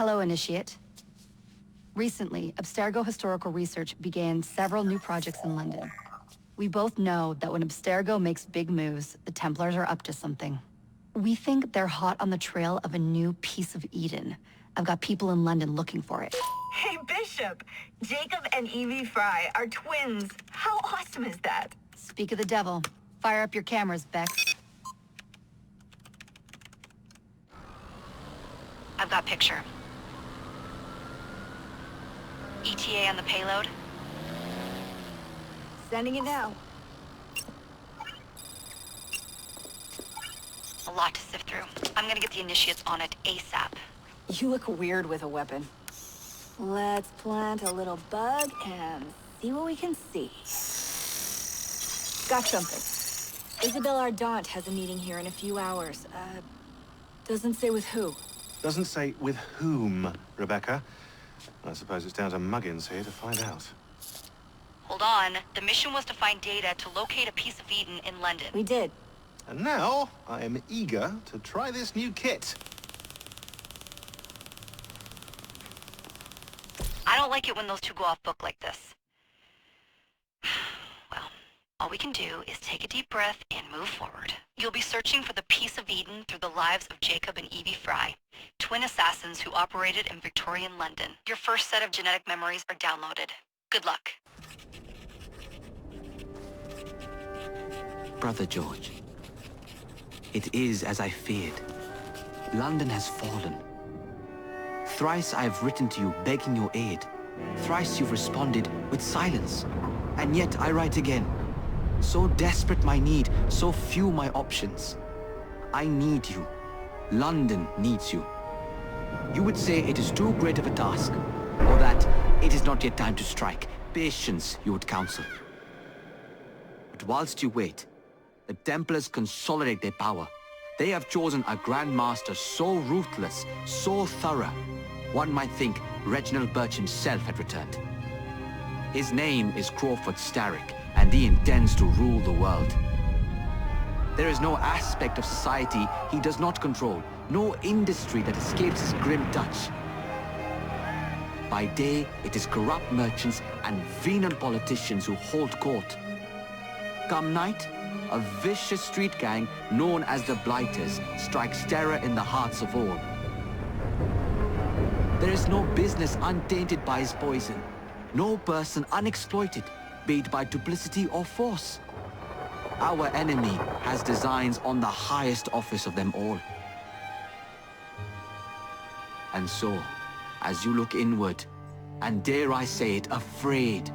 Hello, Initiate. Recently, Abstergo Historical Research began several new projects in London. We both know that when Abstergo makes big moves, the Templars are up to something. We think they're hot on the trail of a new piece of Eden. I've got people in London looking for it. Hey, Bishop! Jacob and Evie Fry are twins. How awesome is that? Speak of the devil. Fire up your cameras, Bex. I've got picture. ETA on the payload? Sending it now. A lot to sift through. I'm gonna get the Initiates on it ASAP. You look weird with a weapon. Let's plant a little bug and see what we can see. Got something. Isabel Ardant has a meeting here in a few hours. Doesn't say with who. Doesn't say with whom, Rebecca. I suppose it's down to Muggins here to find out. Hold on. The mission was to find data to locate a piece of Eden in London. We did. And now, I am eager to try this new kit. I don't like it when those two go off book like this. Well, all we can do is take a deep breath and move forward. You'll be searching for the piece of Eden through the lives of Jacob and Evie Fry, twin assassins who operated in Victorian London. Your first set of genetic memories are downloaded. Good luck. Brother George, it is as I feared. London has fallen. Thrice I have written to you begging your aid. Thrice you've responded with silence. And yet I write again. So desperate my need, so few my options. I need you. London needs you. You would say it is too great of a task, or that it is not yet time to strike. Patience, you would counsel. But whilst you wait, the Templars consolidate their power. They have chosen a Grand Master so ruthless, so thorough, one might think Reginald Birch himself had returned. His name is Crawford Starrick, and he intends to rule the world. There is no aspect of society he does not control, no industry that escapes his grim touch. By day, it is corrupt merchants and venal politicians who hold court. Come night, a vicious street gang known as the Blighters strikes terror in the hearts of all. There is no business untainted by his poison, no person unexploited, be it by duplicity or force. Our enemy has designs on the highest office of them all. And so, as you look inward, and dare I say it, afraid,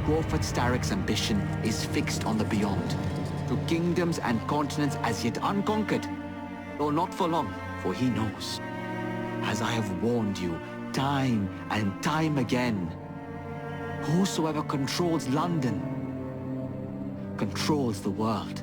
Crawford Starrick's ambition is fixed on the beyond, to kingdoms and continents as yet unconquered, though not for long, for he knows, as I have warned you time and time again, whosoever controls London controls the world.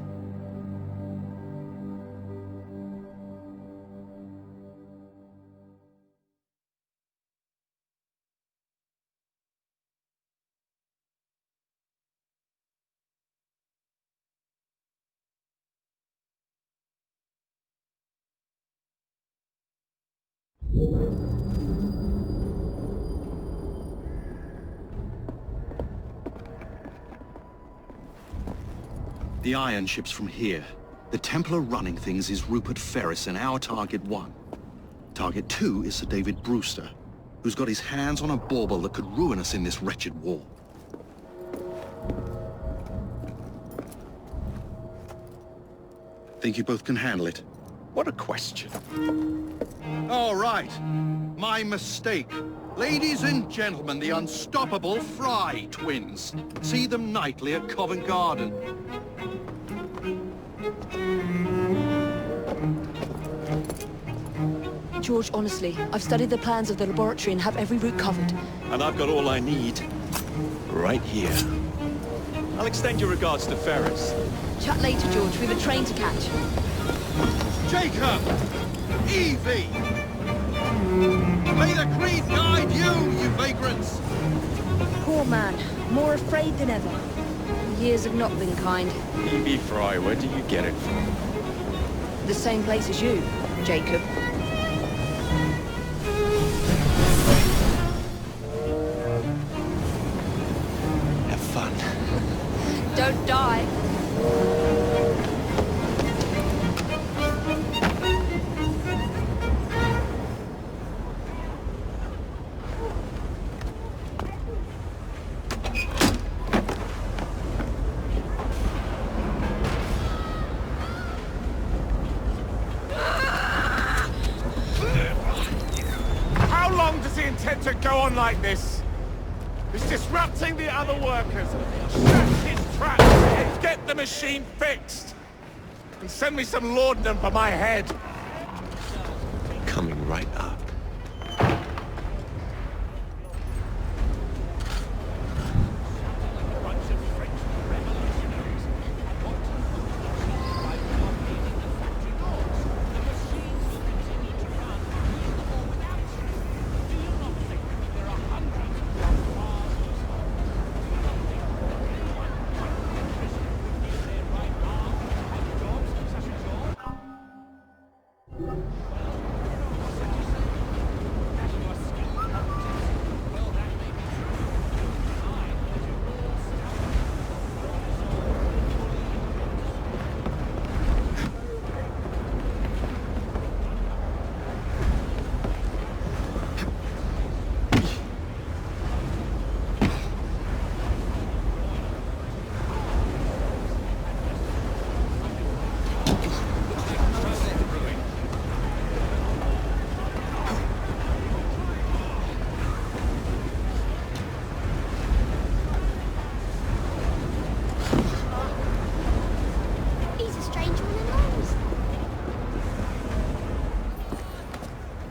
The iron ship's from here. The Templar running things is Rupert Ferris and our target 1. Target 2 is Sir David Brewster, who's got his hands on a bauble that could ruin us in this wretched war. Think you both can handle it? What a question. All right. My mistake. Ladies and gentlemen, the unstoppable Fry twins. See them nightly at Covent Garden. George, honestly, I've studied the plans of the laboratory and have every route covered. And I've got all I need right here. I'll extend your regards to Ferris. Chat later, George. We've a train to catch. Jacob! Evie! May the creed guide you, you vagrants! Poor man. More afraid than ever. The years have not been kind. Evie Fry, where do you get it from? The same place as you, Jacob. Don't die. How long does he intend to go on like this? He's disrupting the other workers. Shut his trap and get the machine fixed. And send me some laudanum for my head. Coming right up.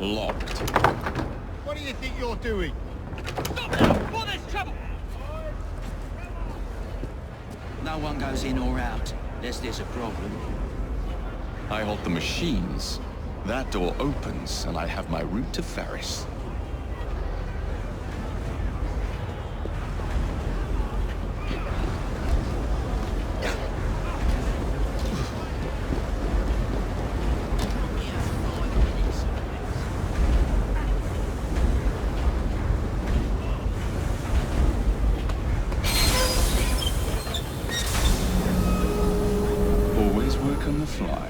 Locked. What do you think you're doing? No one goes in or out, unless there's a problem. I hold the machines. That door opens, and I have my route to Ferris. Always work on the fly.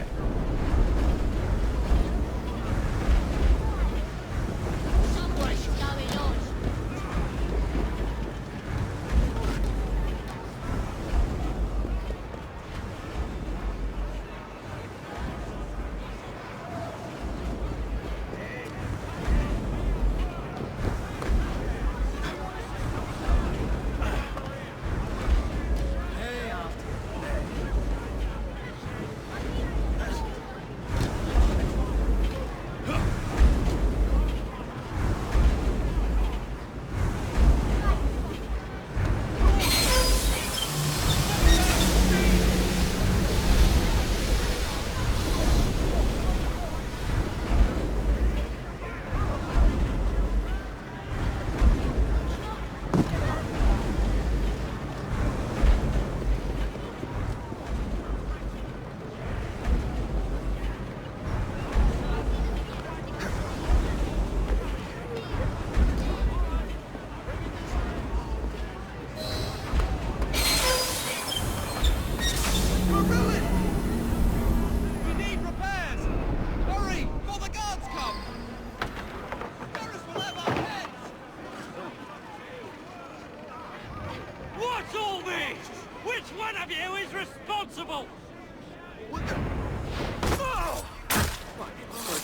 What's all this? Which one of you is responsible?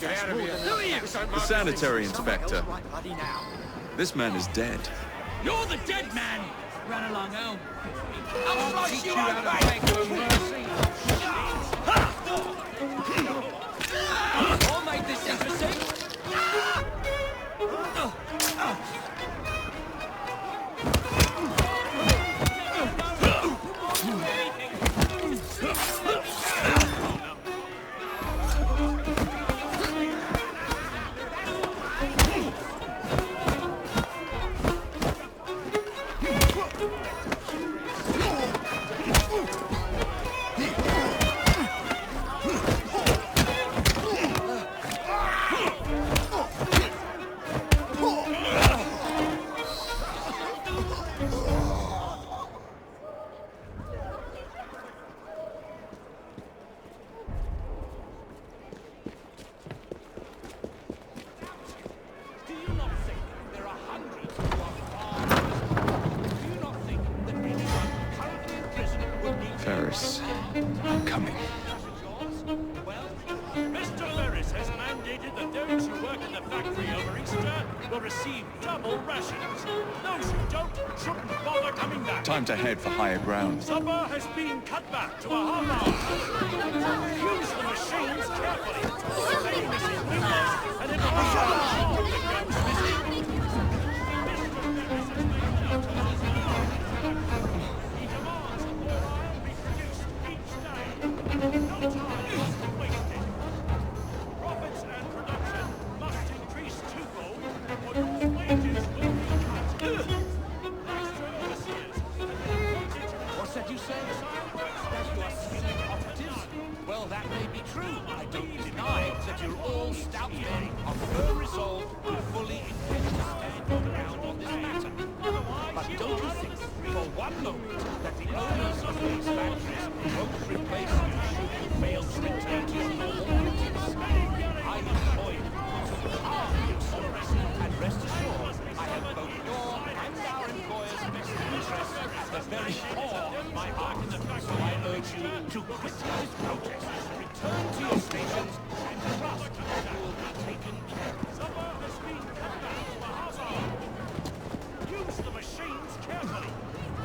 Get out of here. Who are you? The sanitary inspector. This man is dead. You're the dead man. Run along home. I'll slice you open. I'll make this interesting. I'm coming. Well, Mr. Ferris has mandated that those who work in the factory over Easter will receive double rations. Those who don't shouldn't bother coming back. Time to head for higher ground. Supper has been cut back to a half hour. Use the machines carefully. Any missing fingers, and it will be your job that goes missing. Mr. Ferris has made note of his demand. He demands that more iron be produced each day. No time must be wasted. Profits and production must increase twofold, or your wages will be cut. Extra overseers have been appointed to What's that you say? That you are skilled operatives? Well, that may be true. I don't deny that you're all stout men of firm resolve to fully intend to stand your ground on this matter. But don't you think, for one moment, that the owners of these factories won't replace you should you fail to return to your normal duties? I employ you to our service, and rest assured, I have both your and our employers' best interests at the very core of my heart. So I urge you to quit this protest, return to your stations, and trust that you will be taken care of. Supper has been cut back to a half hour. Use the machines carefully.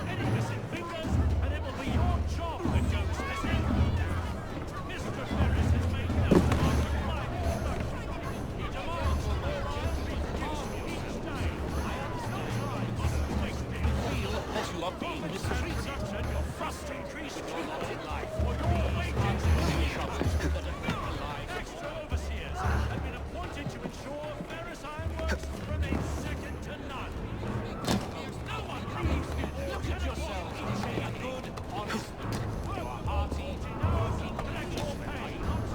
Any missing fingers, and it will be your job that goes missing. Mr. Ferris has made note of our supply instruction. He demands that more iron be produced each day. No time must be wasted. Feel that you are being mistreated. Production must increase twofold, or your wages will be cut. Extra overseers have been appointed to ensure Ferris Ironworks remains second to none. No one leaves before Look at yourself. A good, honest, you are hearty, working, your pay.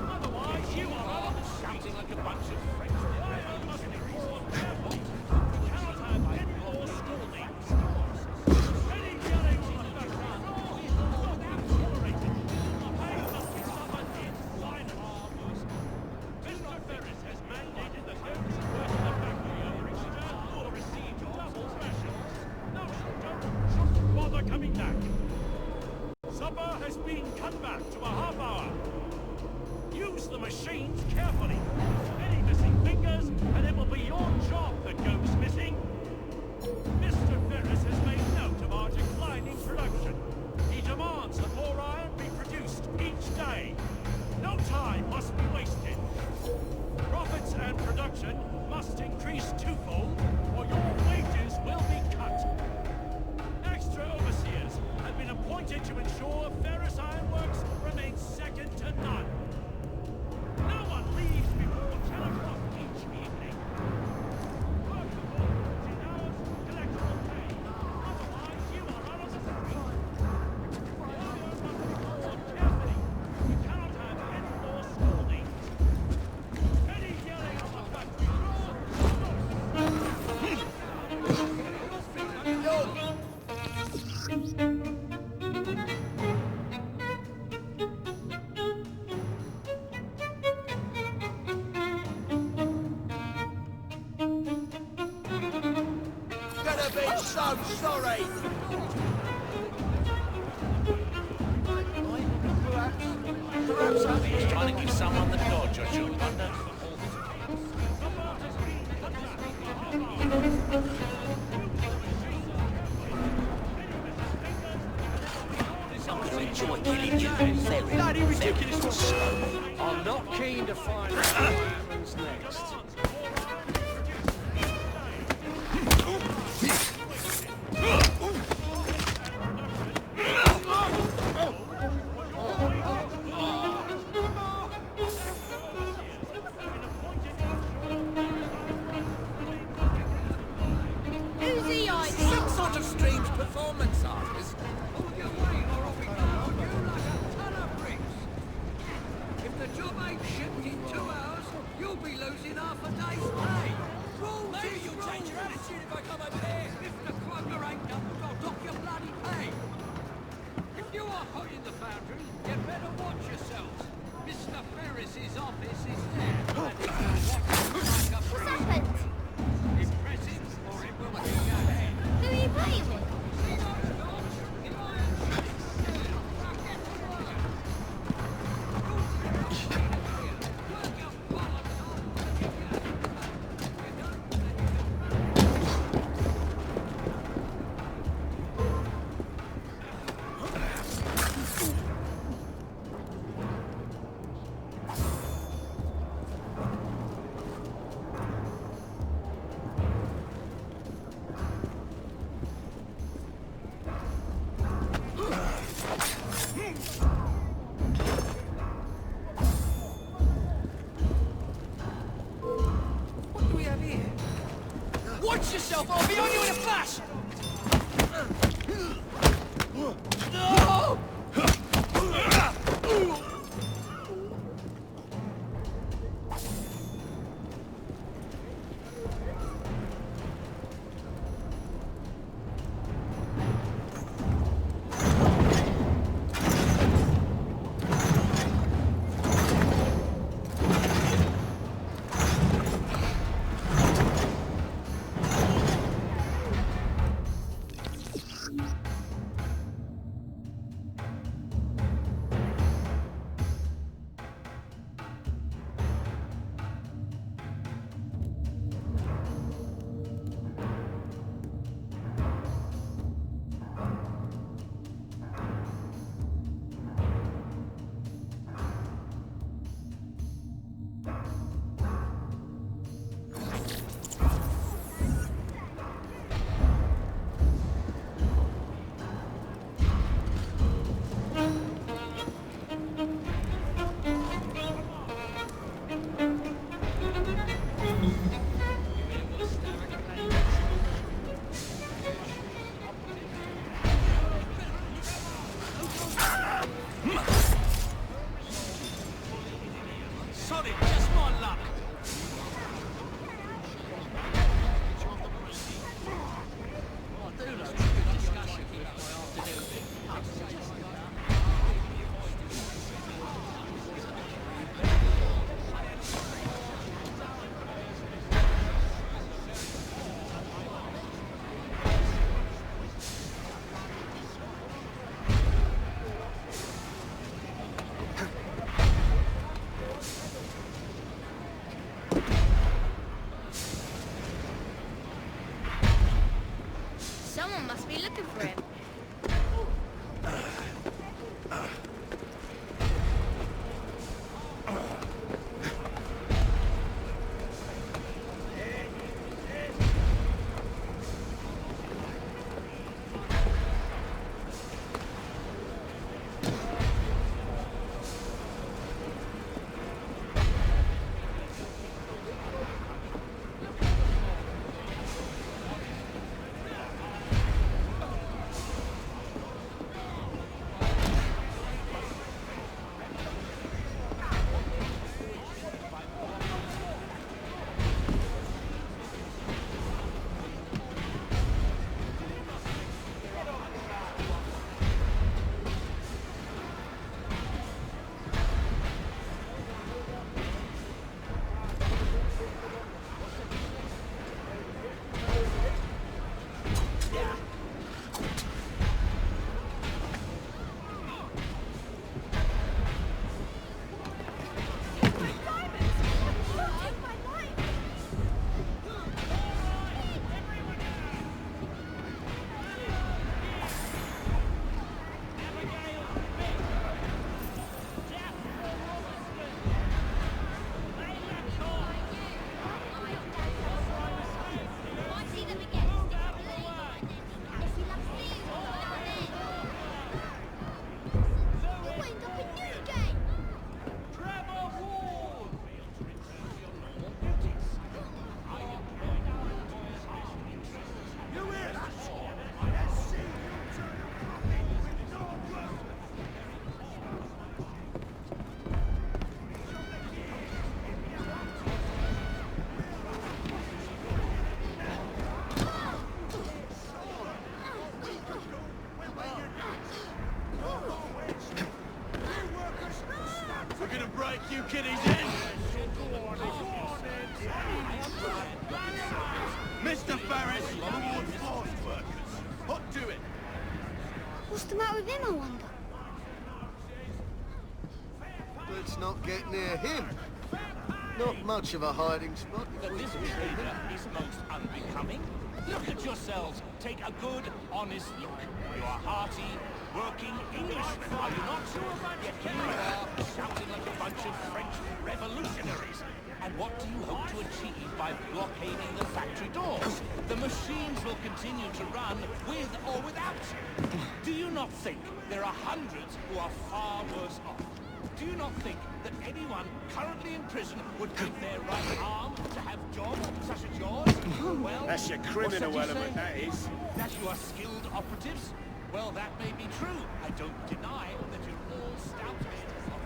Otherwise, you are shouting like a bunch of French. iron must be reasonable carefully. You cannot have any more scoldings. Any yelling on the background will not be tolerated. Pay must be suffered in silence. Mr. Ferris has mandated that those who work in the factory over Easter will receive double rations. No, don't bother coming back. Supper has been cut back to a half hour. Use the machines carefully. Any missing fingers, and it will be your job that goes missing. Mr. Ferris has made note of our declining production. He demands that more iron be produced each day. No time must be wasted. Profits and production must increase twofold, or your wages will be cut. Extra overseers have been appointed to ensure Ferris Ironworks remains second to none. No one leaves before 10 o'clock each evening. Work for 14 hours, collect your pay. Otherwise, you are out of the factory. The iron must be followed carefully. We cannot have any more scoldings. Any yelling on the factory Gonna be so sorry. Perhaps Abby's trying to give someone the dodge, I should wonder. I'm gonna enjoy killing you. Very, Bloody ridiculous. very slow. I'm not keen to find out what happens next. Who's he, I Some sort of strange performance artist. If the job ain't shipped in 2 hours, you'll be losing half a day's pay. Rules Maybe is you'll change your rules. attitude if I come over there. If the clugger ain't done, I'll dock your bloody pay. If you are hot in the foundry, you better watch yourselves. Mr. Ferris's office is there. And if you want to like a What's happened? impressive, or it will be your head. Who are you playing with? See those dogs? In iron shapes? Now get to work. yourself, or I'll be on you in a flash! No! Sorry, just my luck. Someone must be looking for him. You kiddies in! Mr. Ferris, towards force workers. What do it? What's the matter with him, I wonder? Let's not get near him. Not much of a hiding spot. That this behavior is most unbecoming. Look at yourselves. Take a good, honest look. You are hearty, working Englishmen, are you not? Yet here you are, shouting like a bunch of French revolutionaries. And what do you hope to achieve by blockading the factory doors? The machines will continue to run with or without you. Do you not think there are hundreds who are far worse off? Do you not think that anyone currently in prison would give their right arm to have jobs such as yours? Well, That's your criminal what's element, that is. that you are skilled operatives? Well, that may be true. I don't deny that you're all stout men of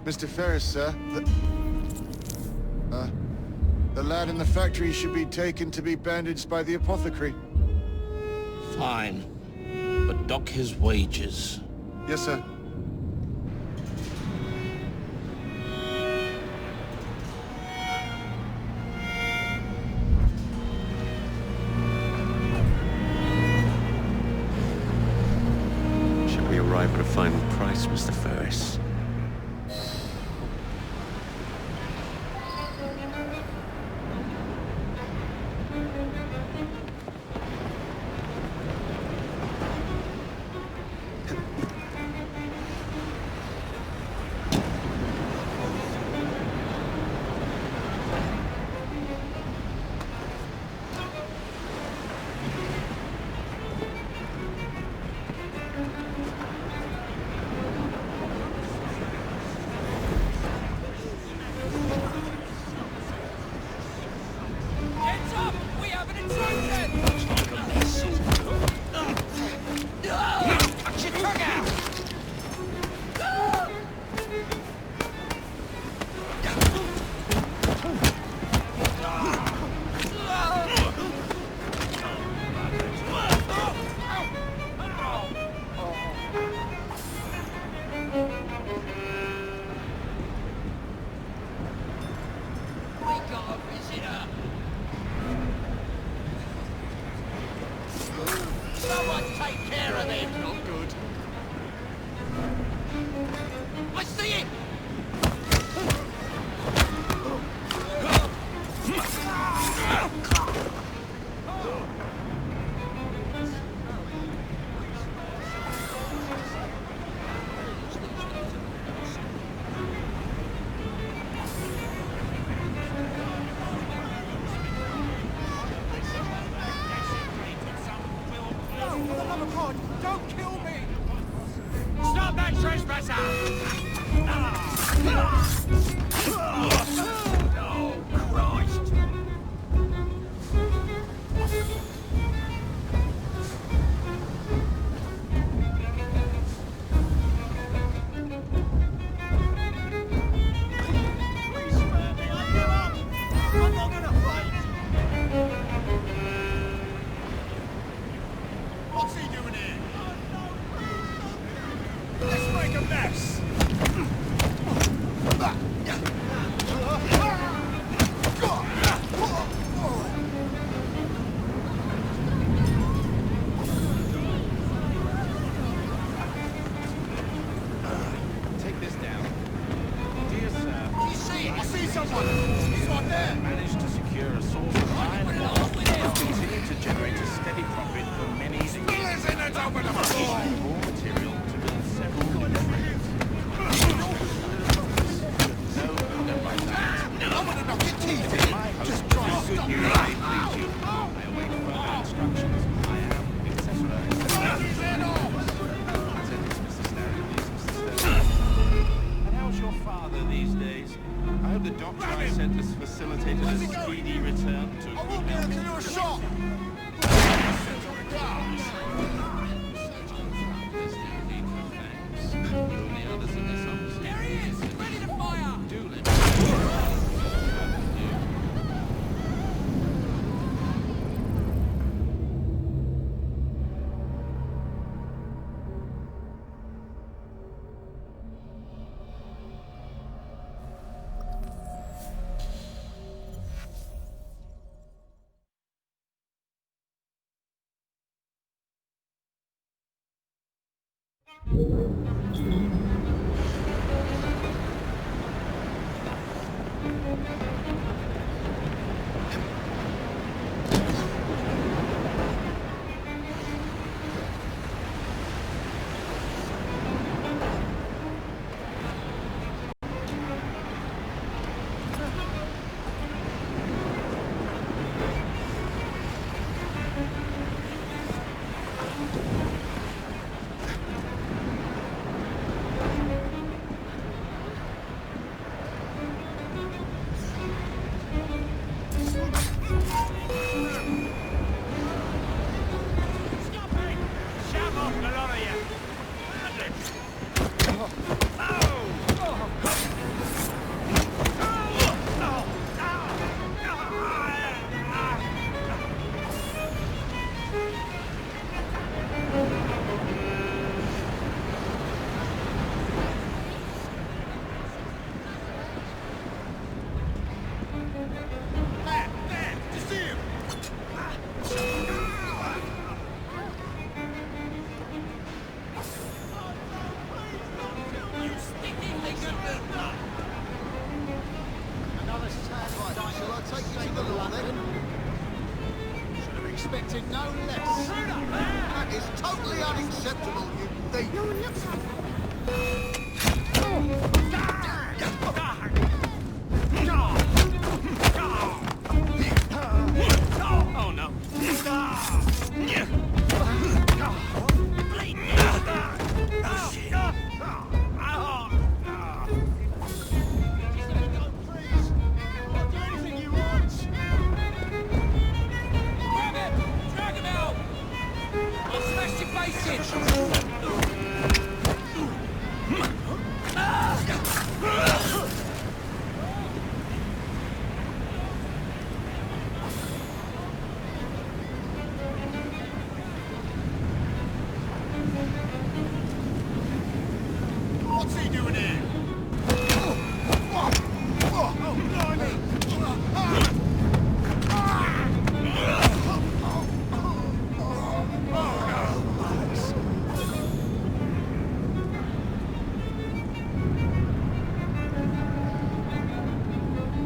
Mr. Ferris, sir. The lad in the factory should be taken to be bandaged by the apothecary. Fine, but dock his wages. Yes, sir. Shall we arrive at a final price, Mr. Ferris? Someone take care of him! Not good. I see him! Don't kill me! Stop that trespasser! Oh, Christ! Please spare me, I give up! I'm not gonna fight! What's he doing here? Let's make a mess! Take this down. Dear sir, You see it? I see someone! He's right there! managed to secure a source of iron ore and continue to generate a steady profit for many years. Spillers in it, open them! Raw material to build several industries. I'm gonna knock your teeth in! My hope Just is try good stop news me! may please you. I await further instructions. I am, etc. His head off! Mr. Stanley, And how's your father these days? I hope the doctor I sent has facilitated a speedy return to I won't be able to do a shot! There he is! Ready to fire! Do let me. expected no less. That is totally unacceptable, you thief. No one looks like Oh no. Grab him! Drag him out! I'll smash your face in! What's he doing here? Oh, blimey!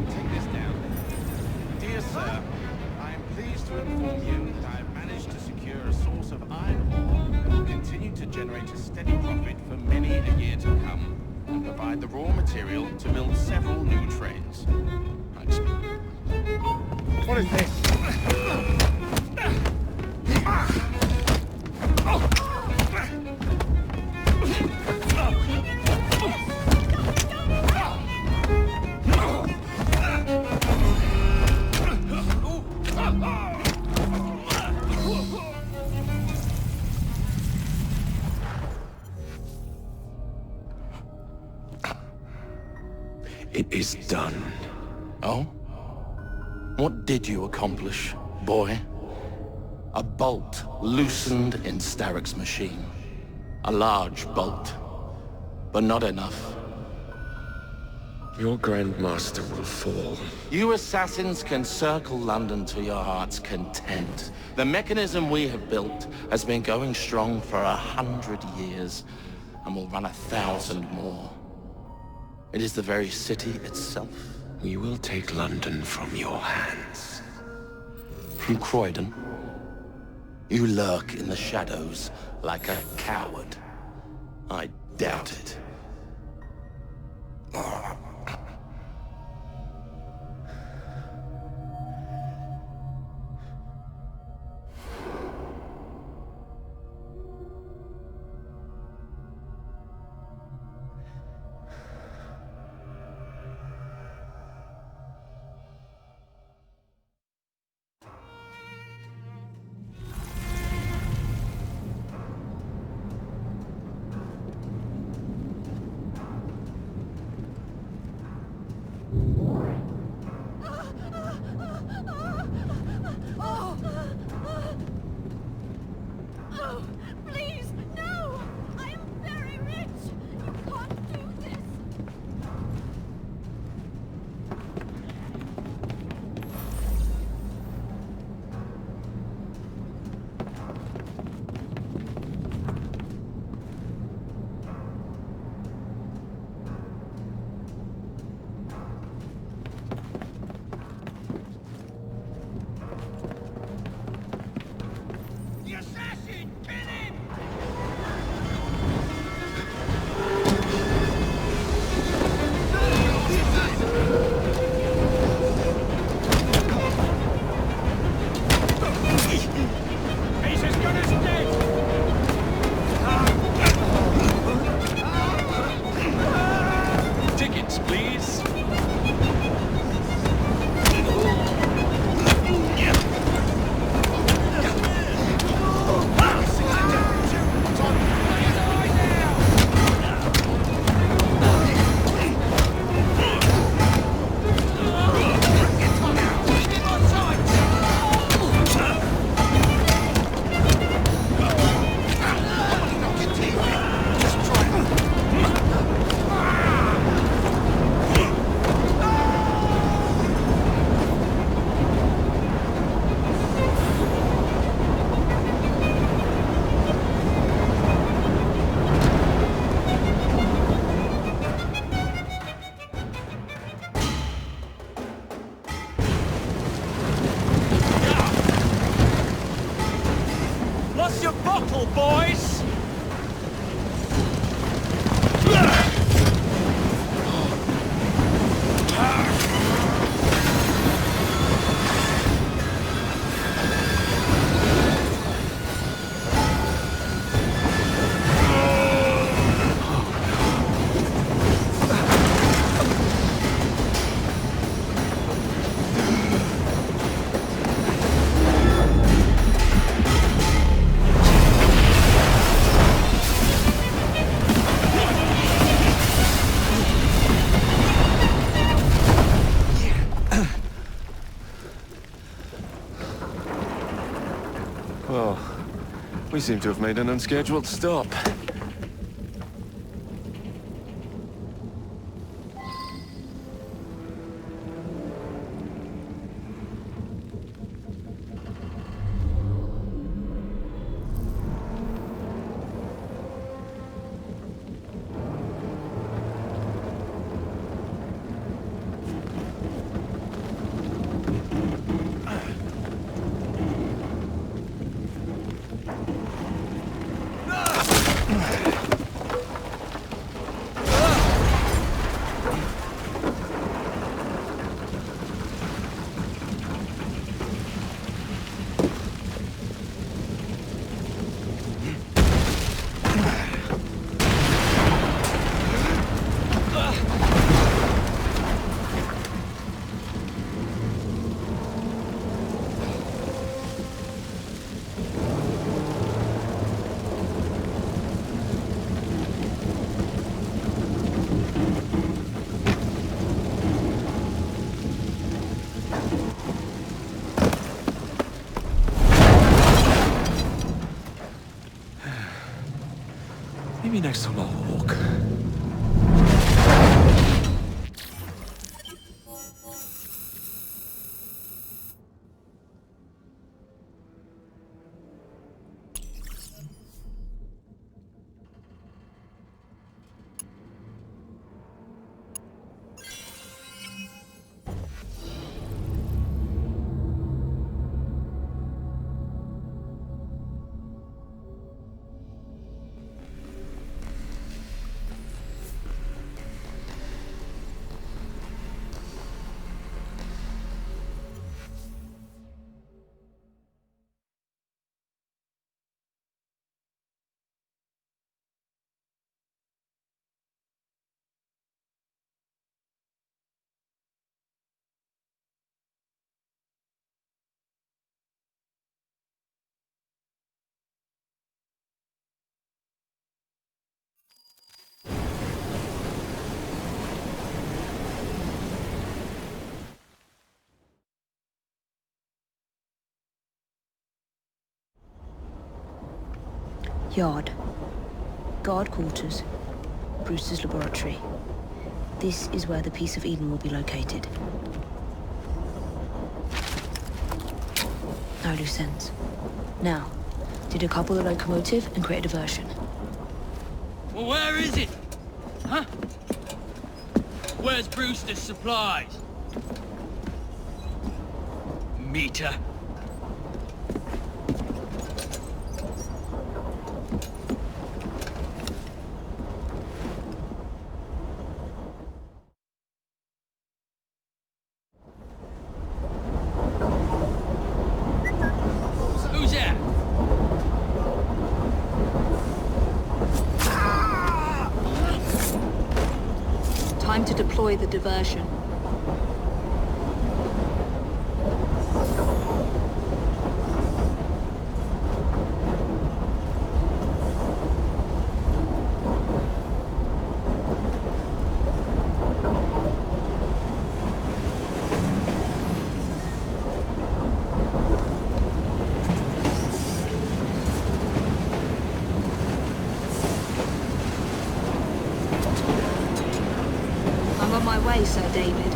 Take this down. Dear sir, I am pleased to inform you that I have managed to secure a source of iron ore that will continue to generate a steady profit for many a year to come, and provide the raw material to build several new trains. I expect... What is this? It is done. Oh? What did you accomplish, boy? A bolt loosened in Starrick's machine. A large bolt, but not enough. Your Grandmaster will fall. You assassins can circle London to your heart's content. The mechanism we have built has been going strong for 100 years, and will run 1,000 more. It is the very city itself. We will take London from your hands. From Croydon? You lurk in the shadows like a coward. I doubt it. bottle, boys! Well, we seem to have made an unscheduled stop. Maybe next time I'll walk. Yard. Guard quarters. Brewster's laboratory. This is where the piece of Eden will be located. No loose ends. Now, to decouple the locomotive and create a diversion. Well, where is it? Huh? Where's Brewster's supplies? Meter. Who's that? Time to deploy the diversion. I'm on my way, Sir David.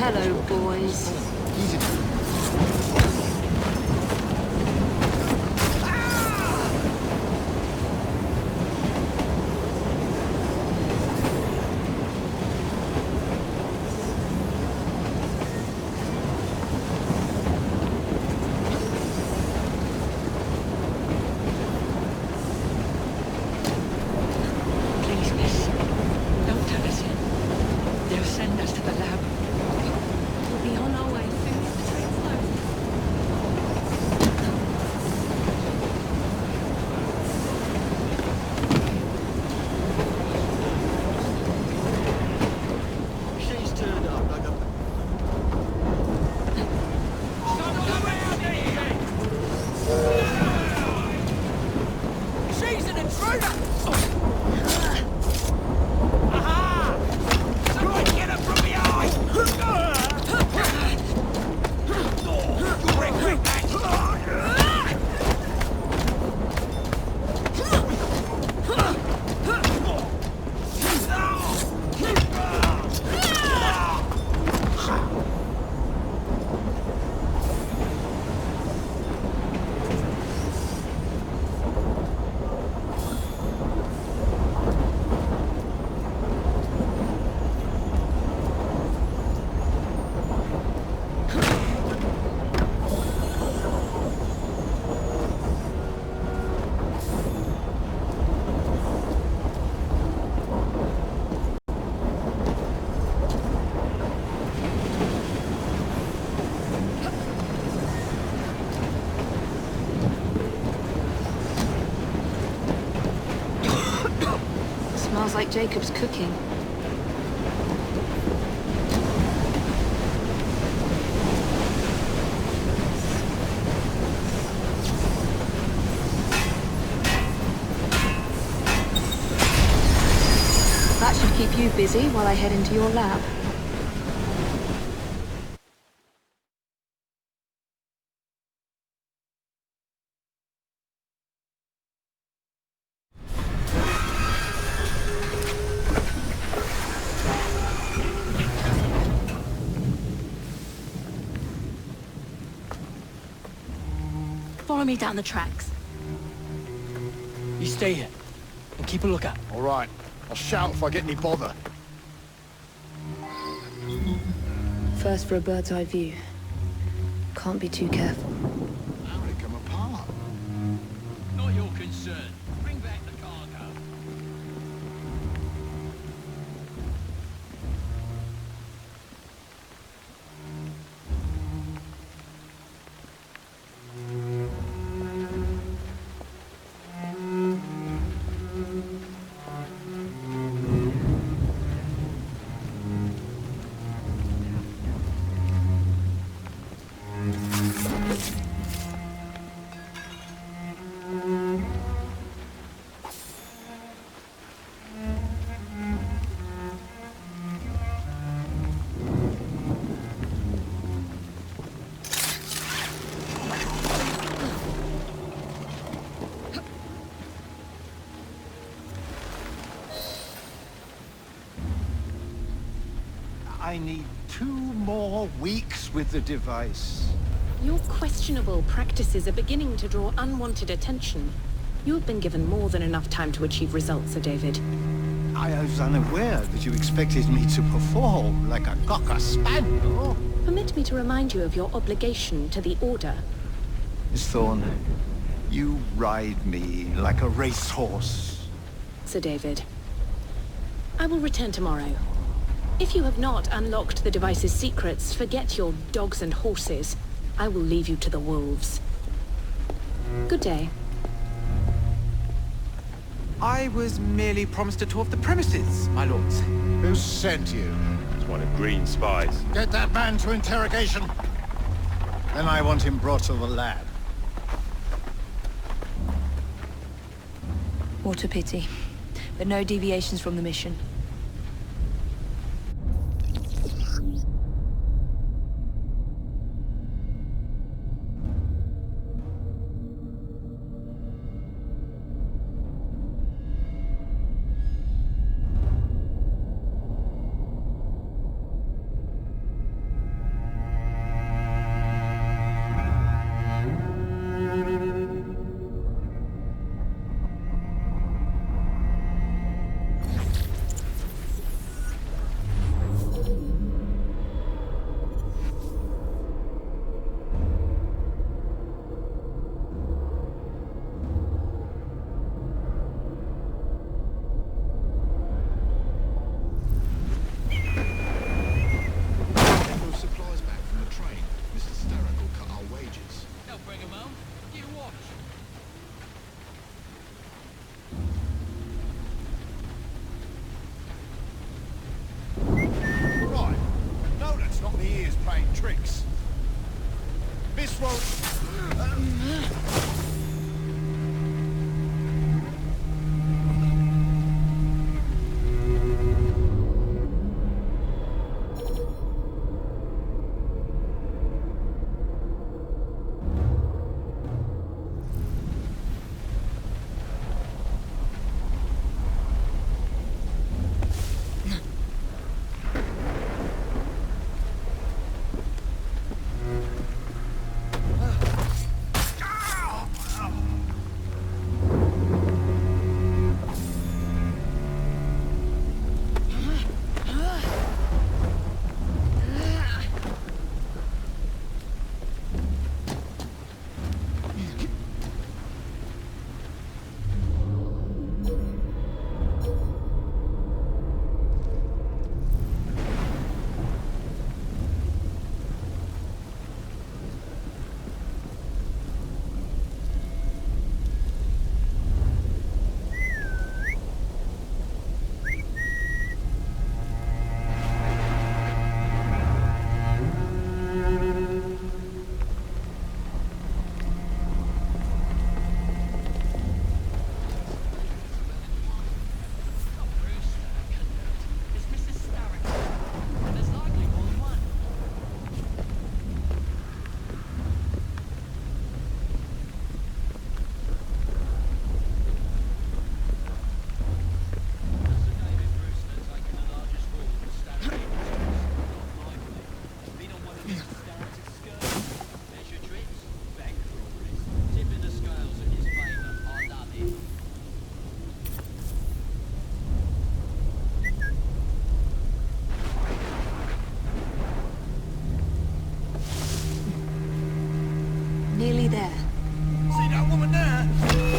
Hello, boys. Please, miss. Don't tell us yet. They'll send us to the lab. We'll be on our way soon as the train's loaded. She's turned up like a... She's an intruder! Aha! Someone get her from behind! You regret that! Smells like Jacob's cooking. That should keep you busy while I head into your lab. Follow me down the tracks. You stay here and keep a lookout. All right. I'll shout if I get any bother. First for a bird's eye view. Can't be too careful. How did it come apart? Not your concern. Bring back the cargo. I need 2 more weeks with the device. Your questionable practices are beginning to draw unwanted attention. You have been given more than enough time to achieve results, Sir David. I was unaware that you expected me to perform like a cocker spaniel. Permit me to remind you of your obligation to the Order. Miss Thorne, you ride me like a racehorse. Sir David. I will return tomorrow. If you have not unlocked the device's secrets, forget your dogs and horses. I will leave you to the wolves. Good day. I was merely promised a tour of the premises, my lords. Who sent you? It's one of Green's spies. Get that man to interrogation. Then I want him brought to the lab. What a pity. But no deviations from the mission. playing tricks. This won't... Nearly there. See that woman there?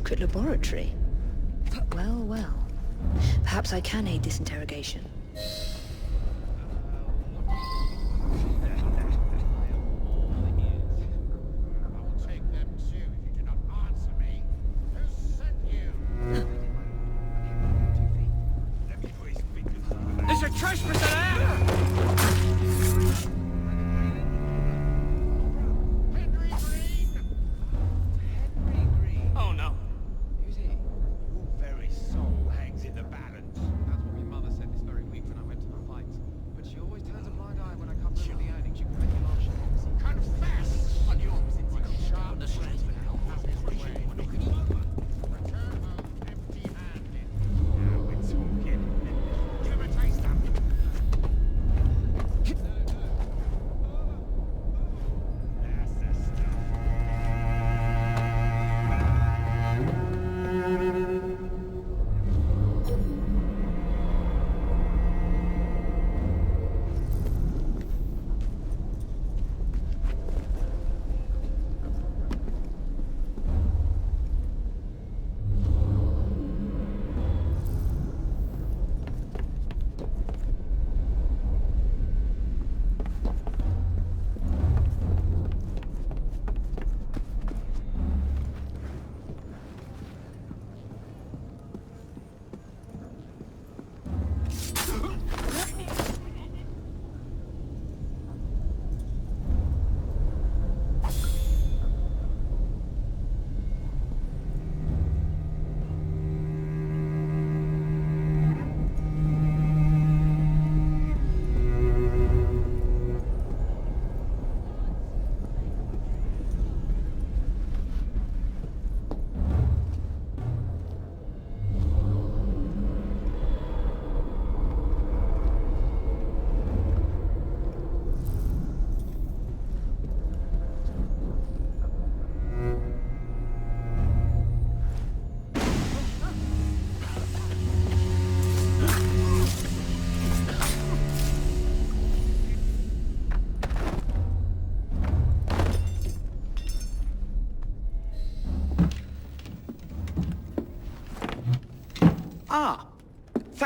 secret laboratory. Well, well. Perhaps I can aid this interrogation. There's a trespasser there! Oh no. Your very soul hangs in the balance. That's what my mother said this very week when I went to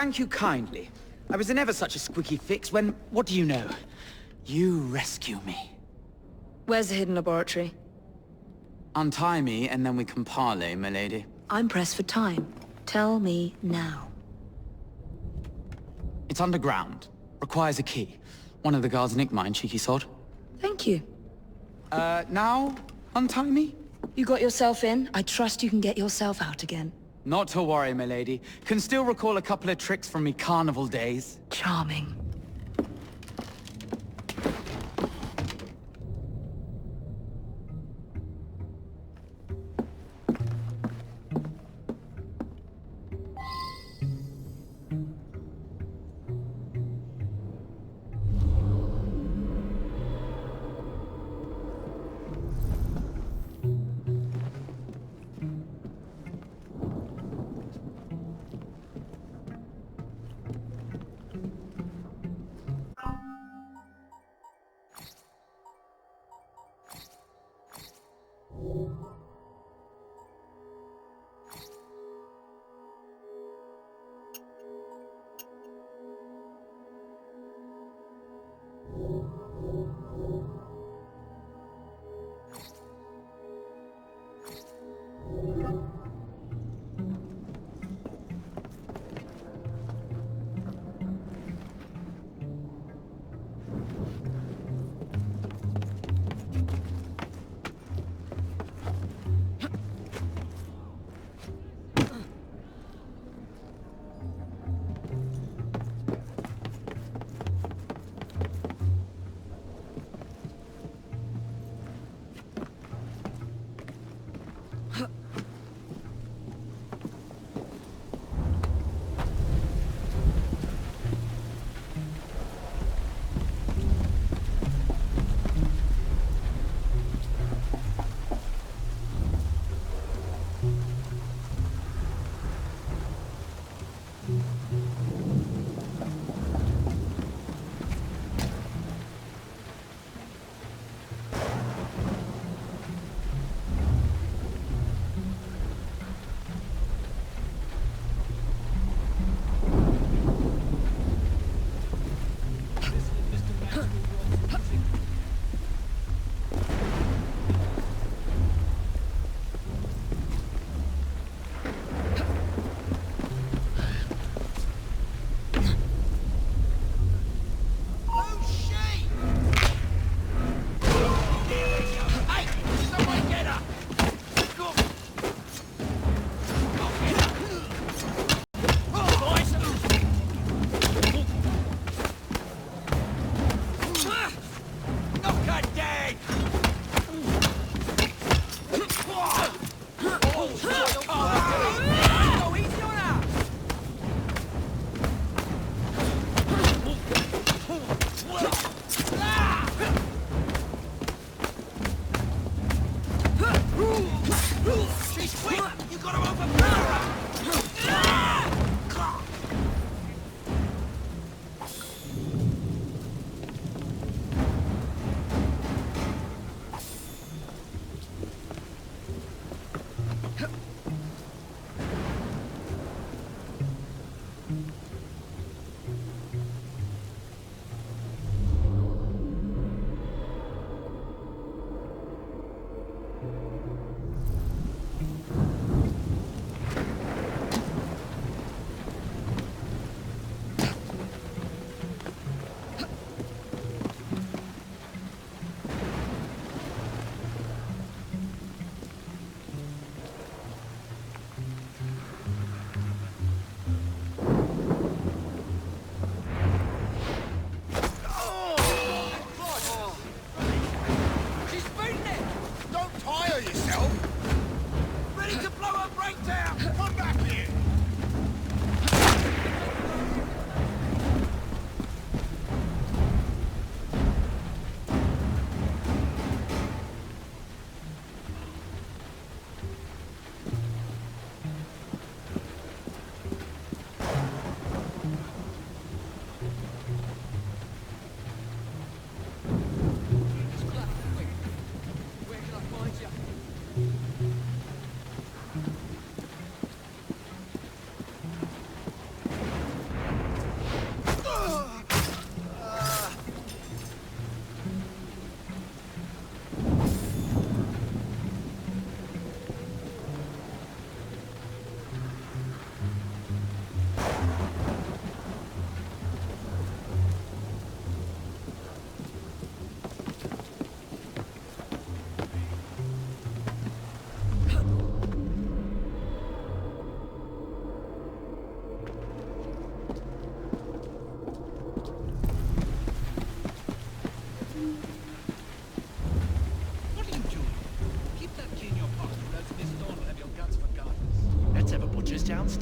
thank you kindly. I was in ever such a squeaky fix when, what do you know? You rescue me. Where's the hidden laboratory? Untie me, and then we can parley, milady. I'm pressed for time. Tell me now. It's underground. Requires a key. One of the guards nicked mine, cheeky sod. Thank you. Now? Untie me? You got yourself in. I trust you can get yourself out again. Not to worry, milady. Can still recall a couple of tricks from me carnival days. Charming.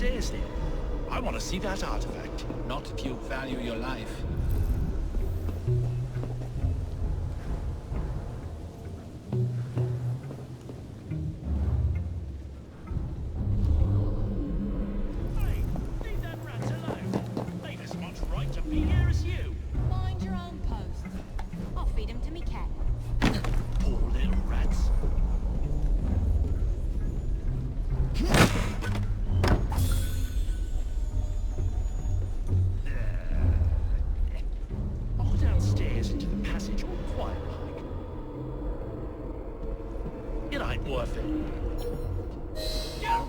stairs here. I want to see that artifact. Not if you value your life. Hey, leave them rats alone. They've as much right to be here as you. Mind your own post. I'll feed him to me cat. Poor little rats. I'll downstairs into the passage all quiet like. It ain't worth it. Yeah.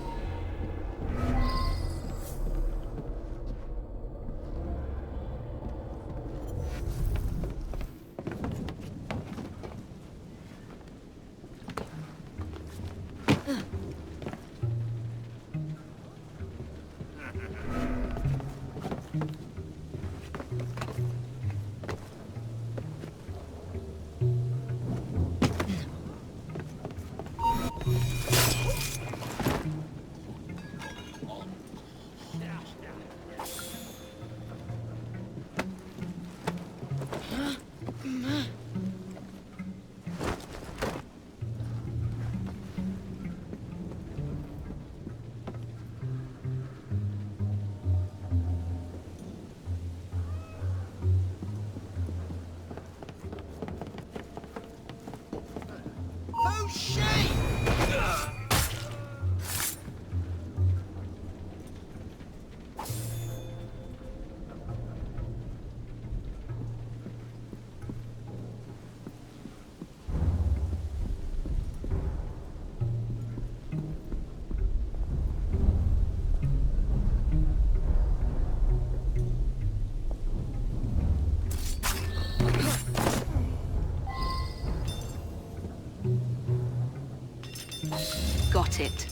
Oh, shit! Got it.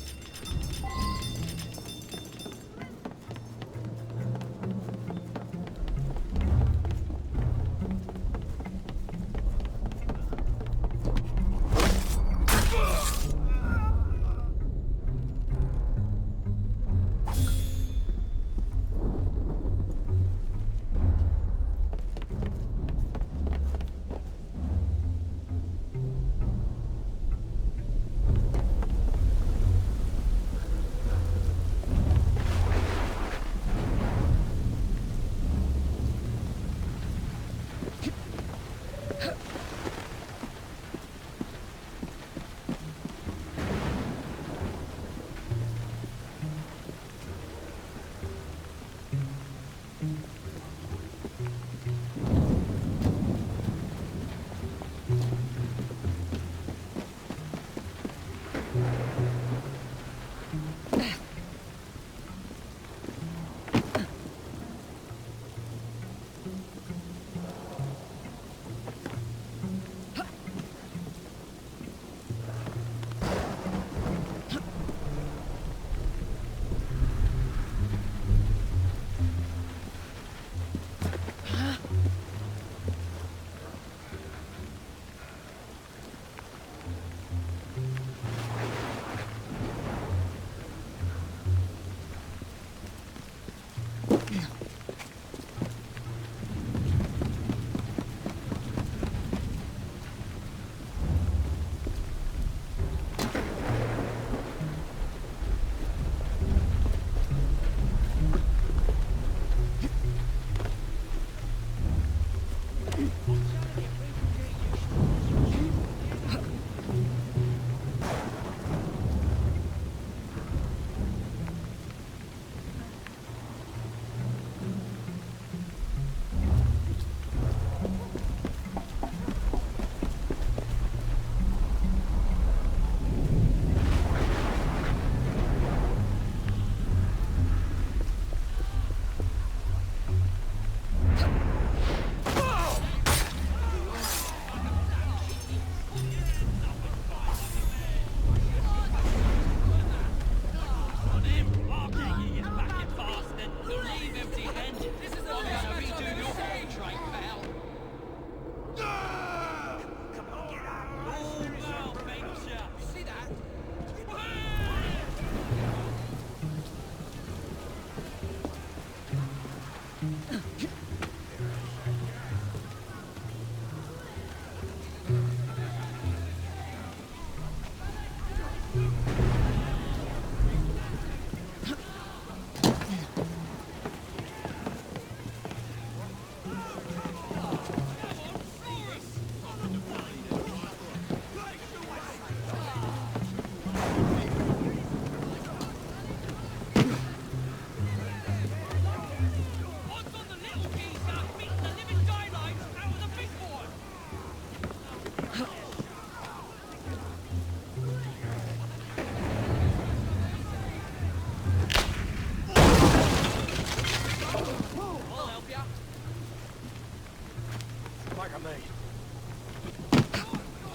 bag of meat.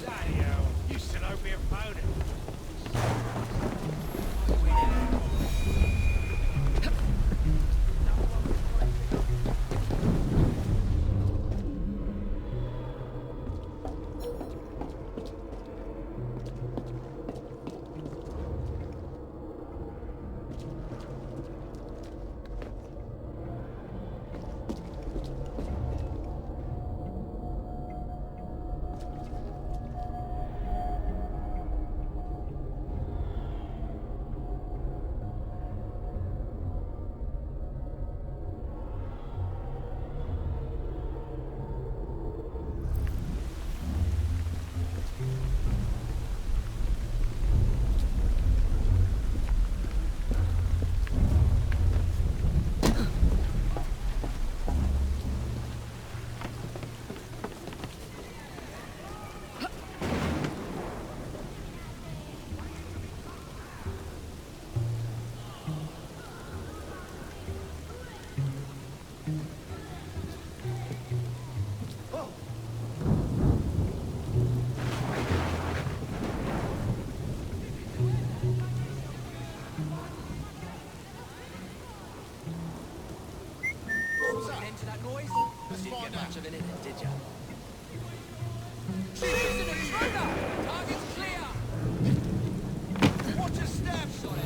Bloody hell, used to know me a phone. Much of an innit, did ya? She's an intruder! Target's clear! Watch your step! Got it.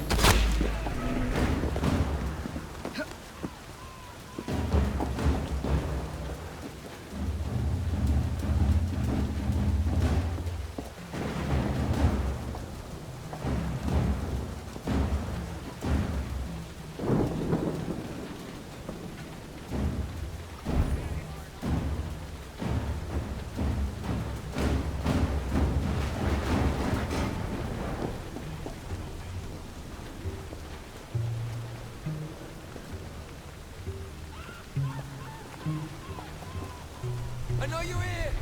I know you're here!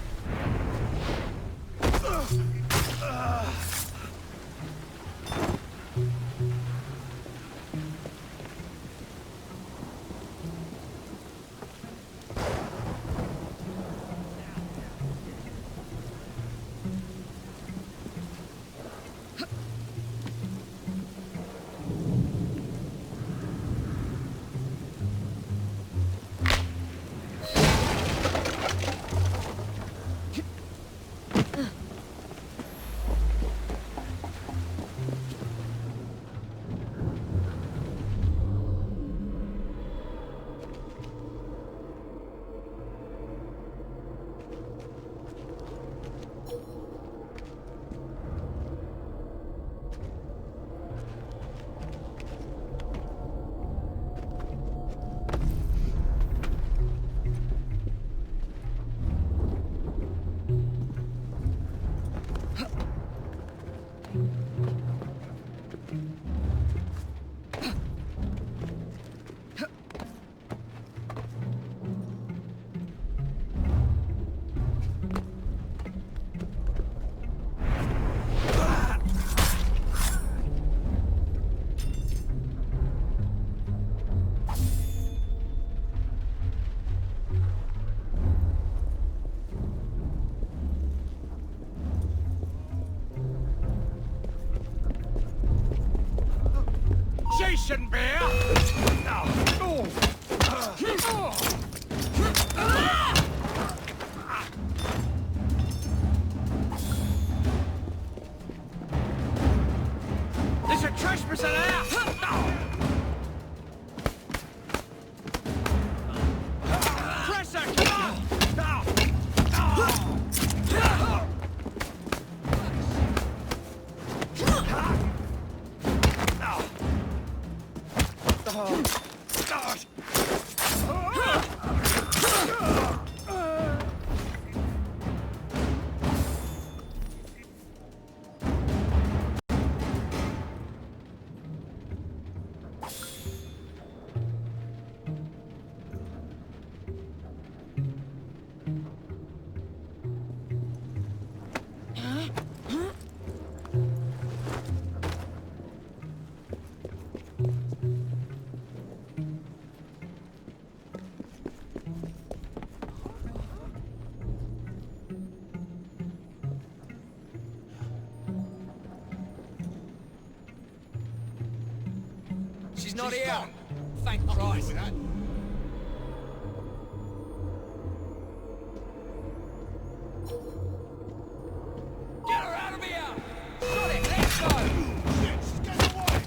Jason Bear! There's a trespasser there! Presser, come on! not She's here. gone. Thank I can deal Christ. with that. Get her out of here! Got it, let's go! Shit, she's getting away!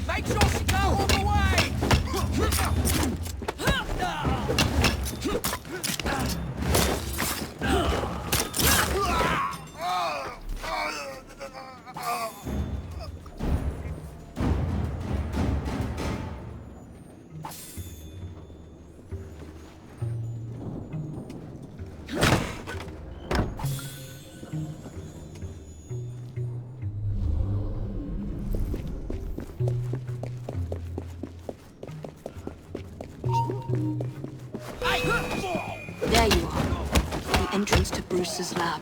Make sure she's out all the way! There you are. The entrance to Bruce's lab.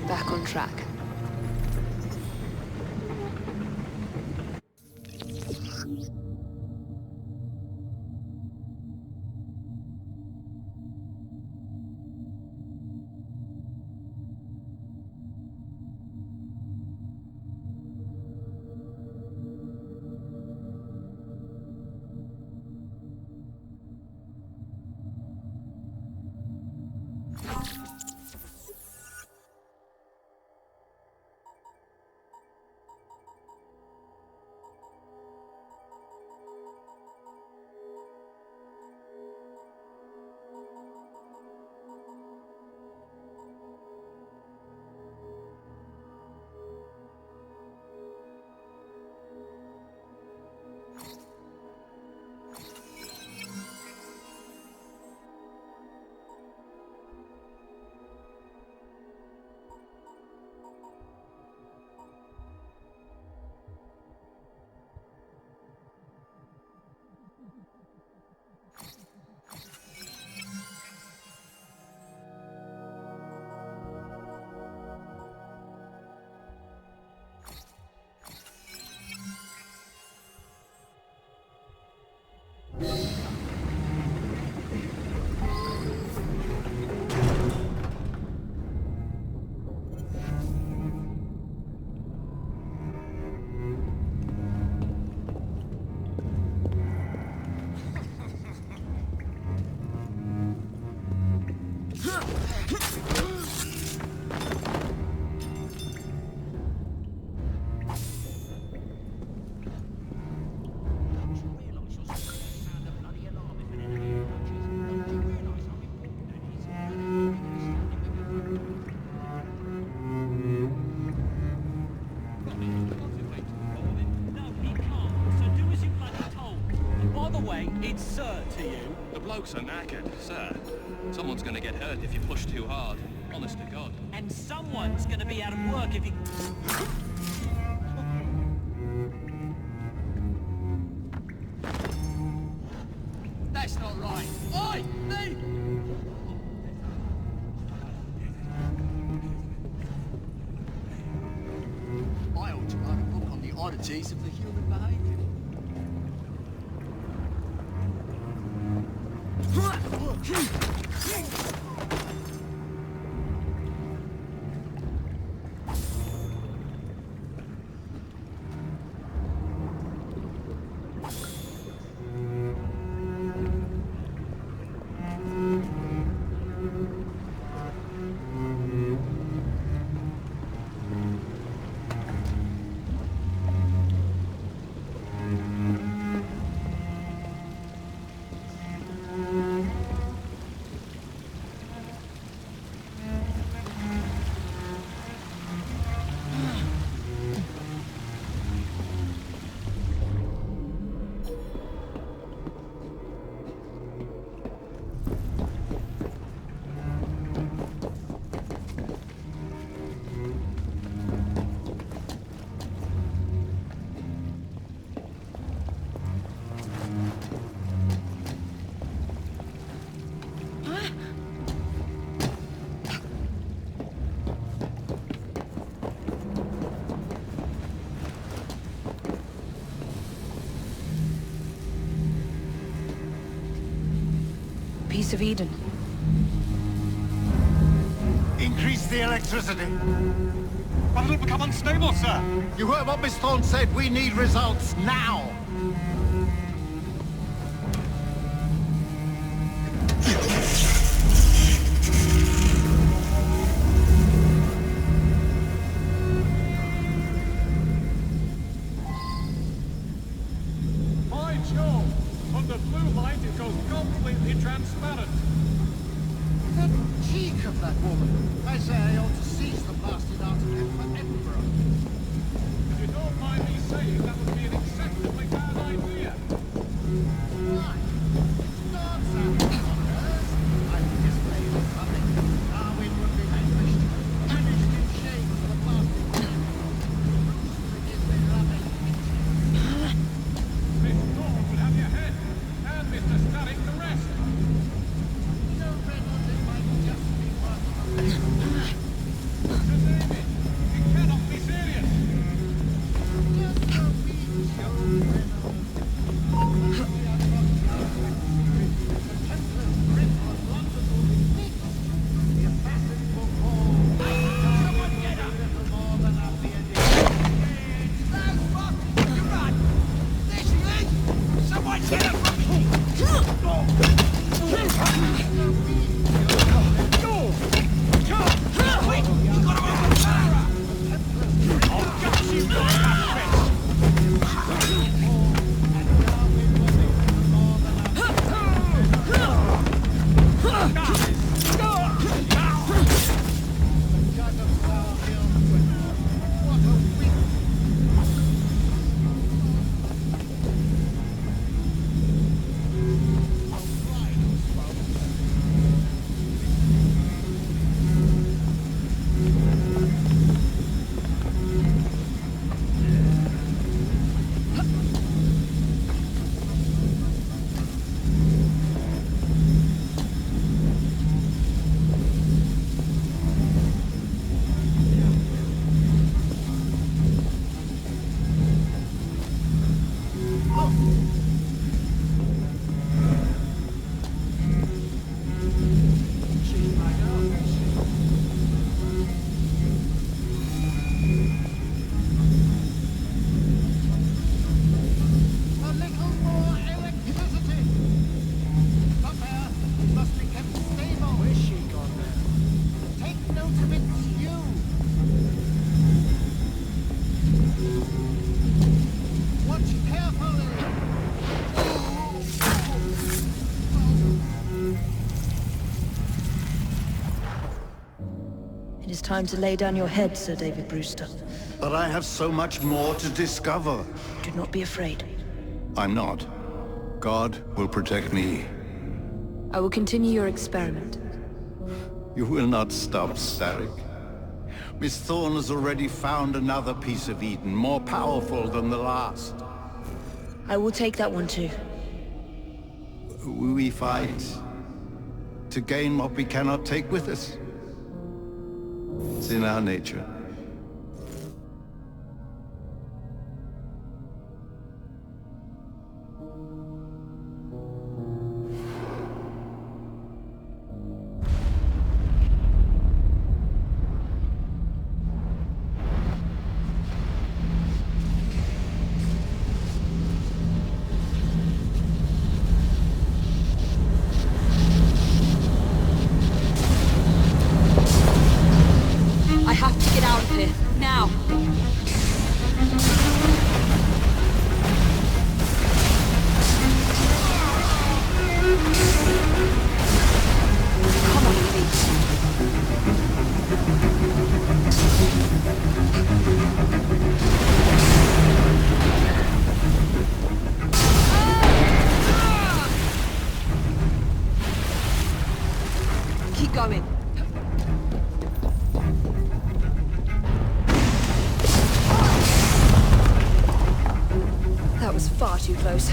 Back on track. It's sir to you. The blokes are knackered, sir. Someone's gonna get hurt if you push too hard. Honest to God. And someone's gonna be out of work if you... That's not right. Oi, me! I ought to write a book on the oddities of the human behaviour. piece of Eden. Increase the electricity. But it'll become unstable, sir. You heard what Miss Thorne said. We need results now. By Jove! On the blue light, it goes completely transparent. The cheek of that woman. I say I ought to seize the blasted artifact for Edinburgh. If you don't mind me saying, that would be an acceptably bad idea. Why? Don't sound bonkers. I think his play was nothing. Darwin would be vanquished. Punished in shame for the blasted deed. Forgive me, loving. Miss Thorne would have your head, and Mr. Static the rest. No, Reynolds, it might just be one. Sir David, you cannot be serious. Just a wee joke, Reynolds. The Templar's grip on London will be fixed. The assassins will fall. Someone get up! Little more than I'll be a No, fuck! You run! There she is! Someone get her from here! Quick! You gotta overpower her! I'll gut you like that A little more electricity! Up there, it must be kept stable. Where's she gone now? Take note of its hue. Watch carefully. It is time to lay down your head, Sir David Brewster. But I have so much more to discover. Do not be afraid. I'm not. God will protect me. I will continue your experiment. You will not stop, Starik. Miss Thorne has already found another piece of Eden, more powerful than the last. I will take that one too. We fight to gain what we cannot take with us. It's in our nature. I have to get out of here, now. Come on, Evie. Keep going. That was far too close.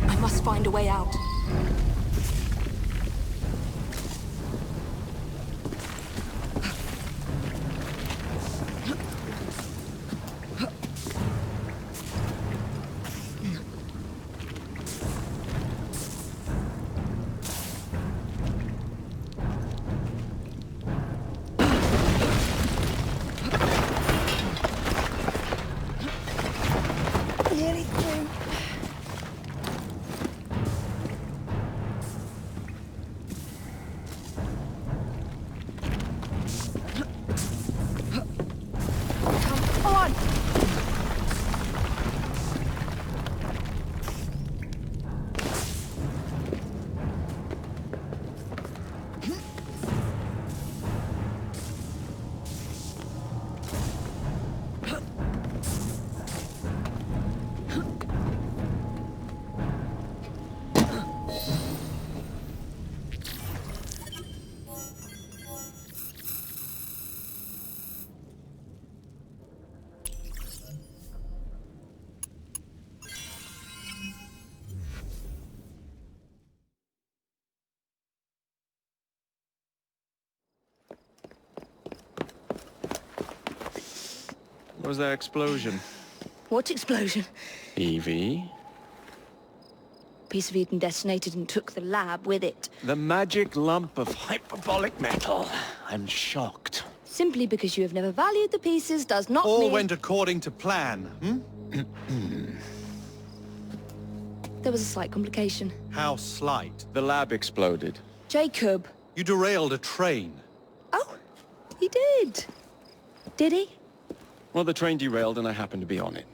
I must find a way out. was that explosion? What explosion? Evie? Piece of Eden detonated and took the lab with it. The magic lump of hyperbolic metal. I'm shocked. Simply because you have never valued the pieces does not All mean... went according to plan, There was a slight complication. How slight? The lab exploded. Jacob. You derailed a train. Oh, he did. Did he? Well, the train derailed and I happened to be on it.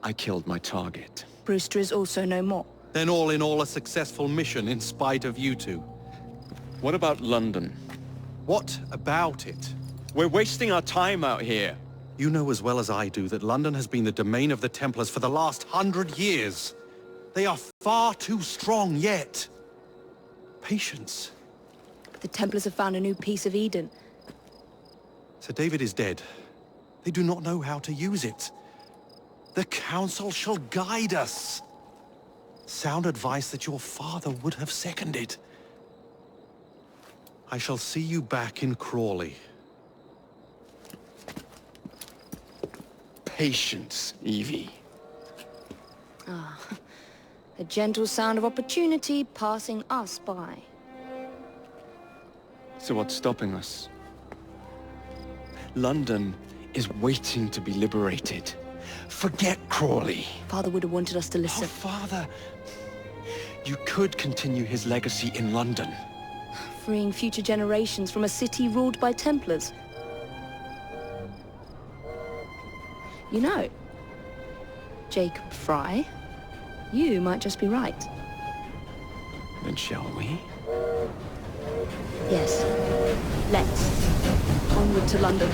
I killed my target. Brewster is also no more. Then all in all a successful mission in spite of you two. What about London? What about it? We're wasting our time out here. You know as well as I do that London has been the domain of the Templars for the last 100 years. They are far too strong yet. Patience. The Templars have found a new piece of Eden. Sir David is dead. They do not know how to use it. The Council shall guide us. Sound advice that your father would have seconded. I shall see you back in Crawley. Patience, Evie. Ah, a gentle sound of opportunity passing us by. So what's stopping us? London is waiting to be liberated. Forget Crawley. Father would have wanted us to listen. Oh, Father! You could continue his legacy in London. Freeing future generations from a city ruled by Templars. You know, Jacob Fry, you might just be right. Then shall we? Yes. Let's. Onward to London.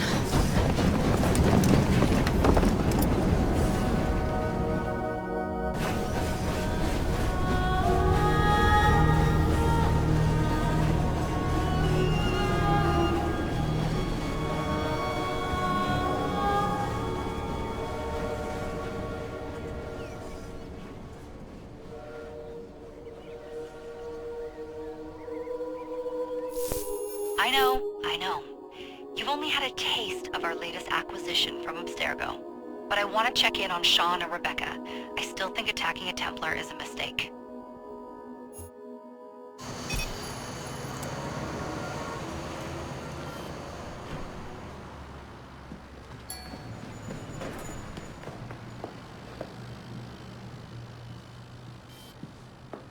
I know. You've only had a taste of our latest acquisition from Abstergo. But I want to check in on Sean and Rebecca. I still think attacking a Templar is a mistake.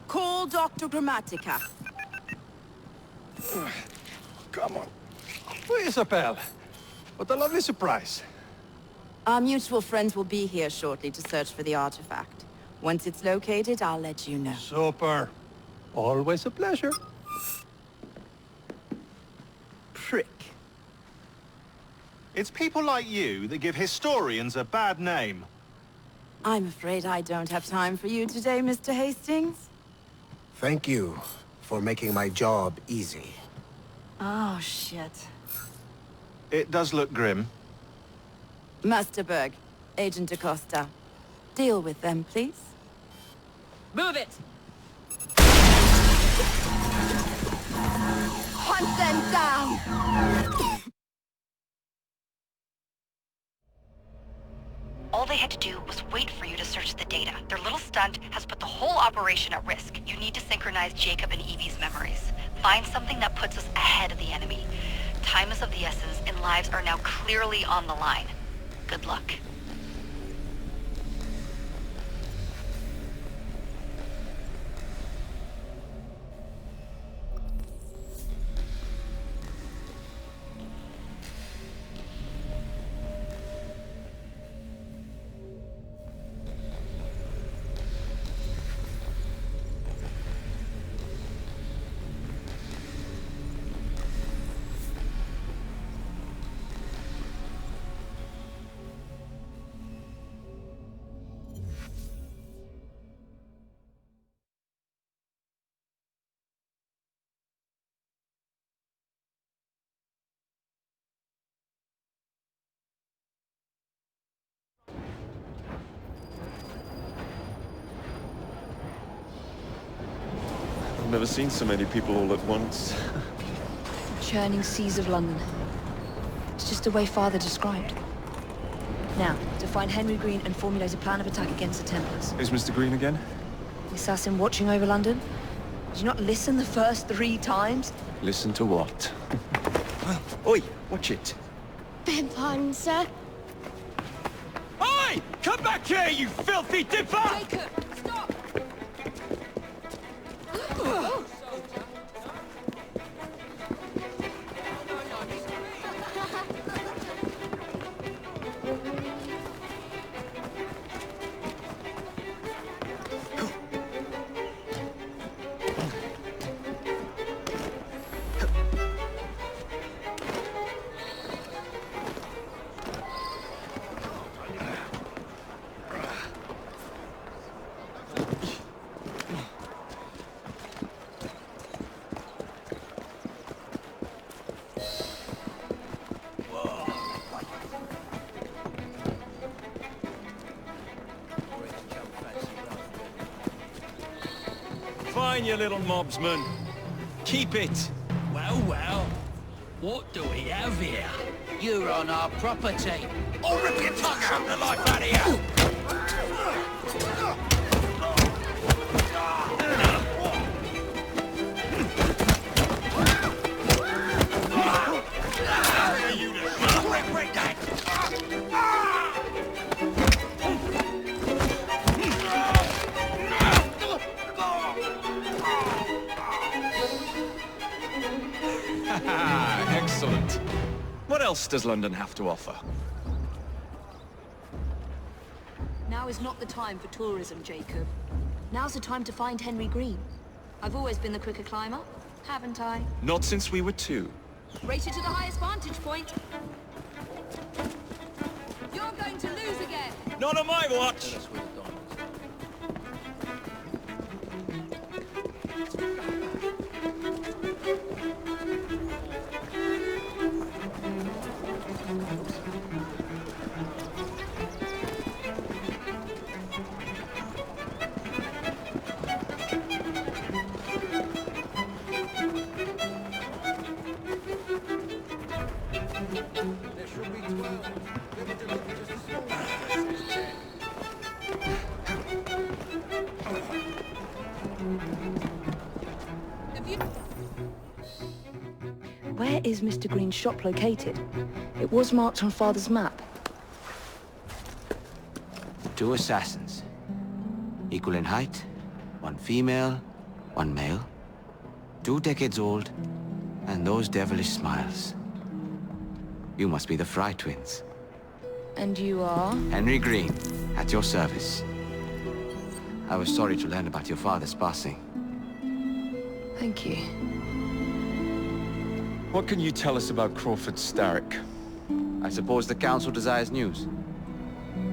Call Dr. Grammatica. Come on. Please, Appel. What a lovely surprise. Our mutual friends will be here shortly to search for the artifact. Once it's located, I'll let you know. Super. Always a pleasure. Prick. It's people like you that give historians a bad name. I'm afraid I don't have time for you today, Mr. Hastings. Thank you for making my job easy. Oh, shit. It does look grim. Master Berg, Agent Acosta. Deal with them, please. Move it! Hunt them down! All they had to do was wait for you to search the data. Their little stunt has put the whole operation at risk. You need to synchronize Jacob and Evie's memories. Find something that puts us ahead of the enemy. Time is of the essence, and lives are now clearly on the line. Good luck. I've never seen so many people all at once. Churning seas of London. It's just the way Father described. Now, to find Henry Green and formulate a plan of attack against the Templars. Is Mr. Green again? The assassin watching over London? Did you not listen the first 3 times? Listen to what? Oi, watch it. Beg pardon, sir. Oi! Come back here, you filthy dipper! Jacob, stop! Fine, you little mobsman. Keep it. Well, well. What do we have here? You're on our property. I'll rip your tongue out and the life out of you! Excellent. What else does London have to offer? Now is not the time for tourism, Jacob. Now's the time to find Henry Green. I've always been the quicker climber, haven't I? Not since we were 2. Rated to the highest vantage point. You're going to lose again. Not on my watch! Where is Mr. Green's shop located? It was marked on Father's map. 2 assassins. Equal in height. 1 female, 1 male. 2 decades old. And those devilish smiles. You must be the Fry twins. And you are? Henry Green, at your service. I was sorry to learn about your father's passing. Thank you. What can you tell us about Crawford Starrick? I suppose the Council desires news.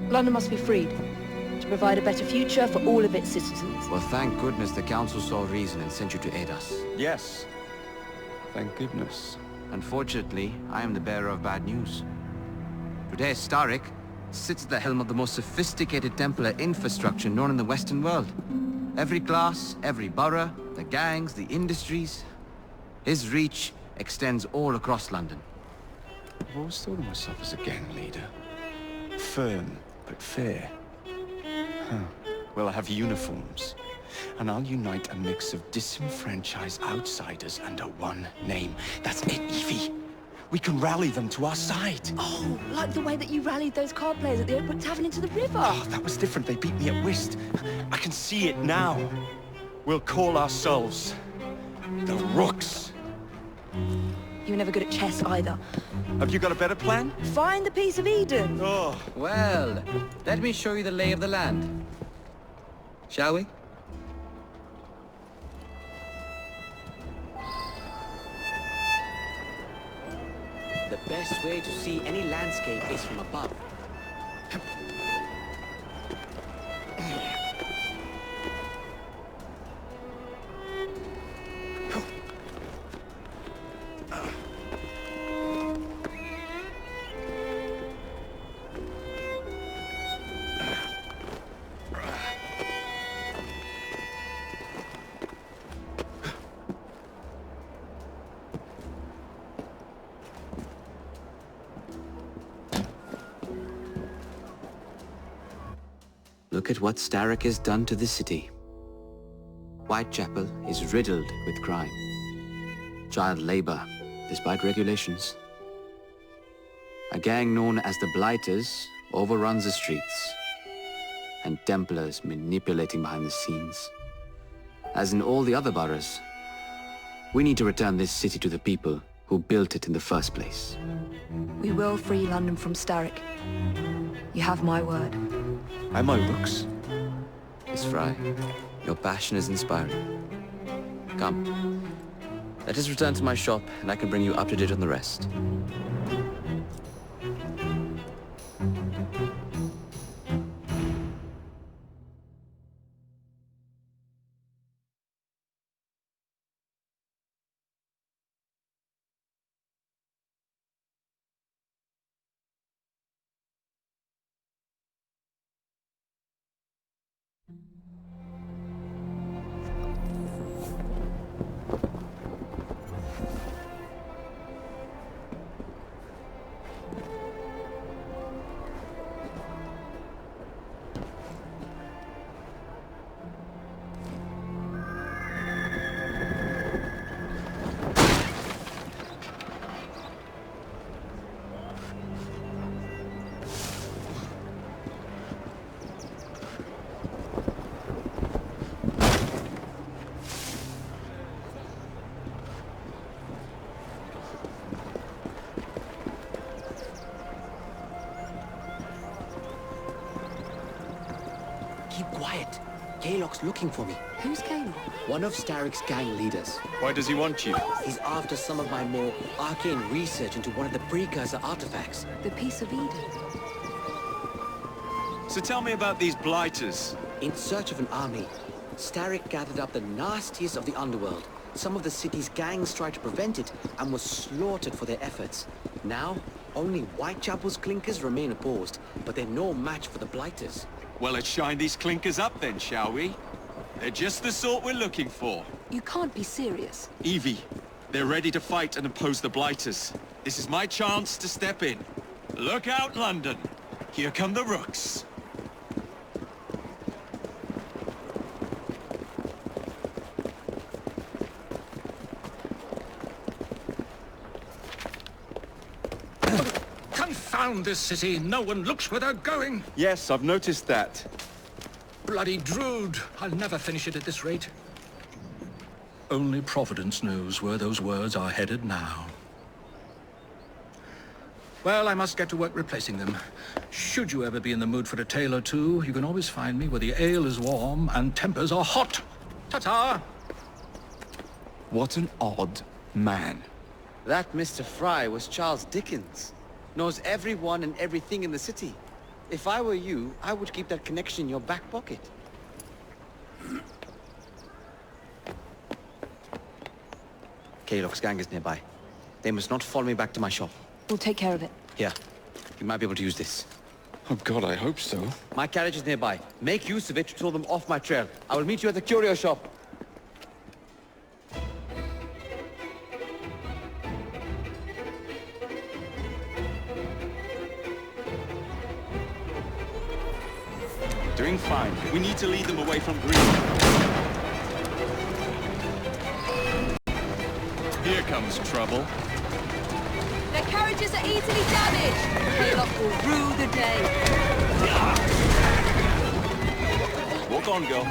London must be freed, to provide a better future for all of its citizens. Well, thank goodness the Council saw reason and sent you to aid us. Yes. Thank goodness. Unfortunately, I am the bearer of bad news. Today, Starrick sits at the helm of the most sophisticated Templar infrastructure known in the Western world. Every class, every borough, the gangs, the industries. His reach extends all across London. I've always thought of myself as a gang leader. Firm, but fair. Huh. Well, I have uniforms. And I'll unite a mix of disenfranchised outsiders under one name. That's it, Evie. We can rally them to our side. Oh, like the way that you rallied those card players at the Oakbrook Tavern into the river. Oh, that was different. They beat me at whist. I can see it now. We'll call ourselves the Rooks. You were never good at chess either. Have you got a better plan? Find the piece of Eden. Oh. Well, let me show you the lay of the land. Shall we? The best way to see any landscape is from above. Look at what Starrick has done to the city. Whitechapel is riddled with crime. Child labor, despite regulations. A gang known as the Blighters overruns the streets, and Templars manipulating behind the scenes. As in all the other boroughs, we need to return this city to the people who built it in the first place. We will free London from Starrick. You have my word. And my looks. Miss Fry, your passion is inspiring. Come, let us return to my shop, and I can bring you up to date on the rest. Keep quiet. Kaylock's looking for me. Who's Kaylock? One of Starrick's gang leaders. Why does he want you? He's after some of my more arcane research into one of the precursor artifacts. The Piece of Eden. So tell me about these blighters. In search of an army, Starrick gathered up the nastiest of the underworld. Some of the city's gangs tried to prevent it and were slaughtered for their efforts. Now, only Whitechapel's clinkers remain opposed, but they're no match for the blighters. Well, let's shine these clinkers up then, shall we? They're just the sort we're looking for. You can't be serious. Evie, they're ready to fight and oppose the blighters. This is my chance to step in. Look out, London. Here come the rooks. Confound this city! No one looks where they're going! Yes, I've noticed that. Bloody Drood! I'll never finish it at this rate. Only Providence knows where those words are headed now. Well, I must get to work replacing them. Should you ever be in the mood for a tale or two, you can always find me where the ale is warm and tempers are hot. Ta-ta! What an odd man. That Mr. Fry was Charles Dickens. Knows everyone and everything in the city. If I were you, I would keep that connection in your back pocket. Kaylock's gang is nearby. They must not follow me back to my shop. We'll take care of it. Here, you might be able to use this. Oh God, I hope so. My carriage is nearby. Make use of it to throw them off my trail. I will meet you at the curio shop. Doing fine. We need to lead them away from green. Here comes trouble. Their carriages are easily damaged. Kaylock will rue the day. Walk on, girl.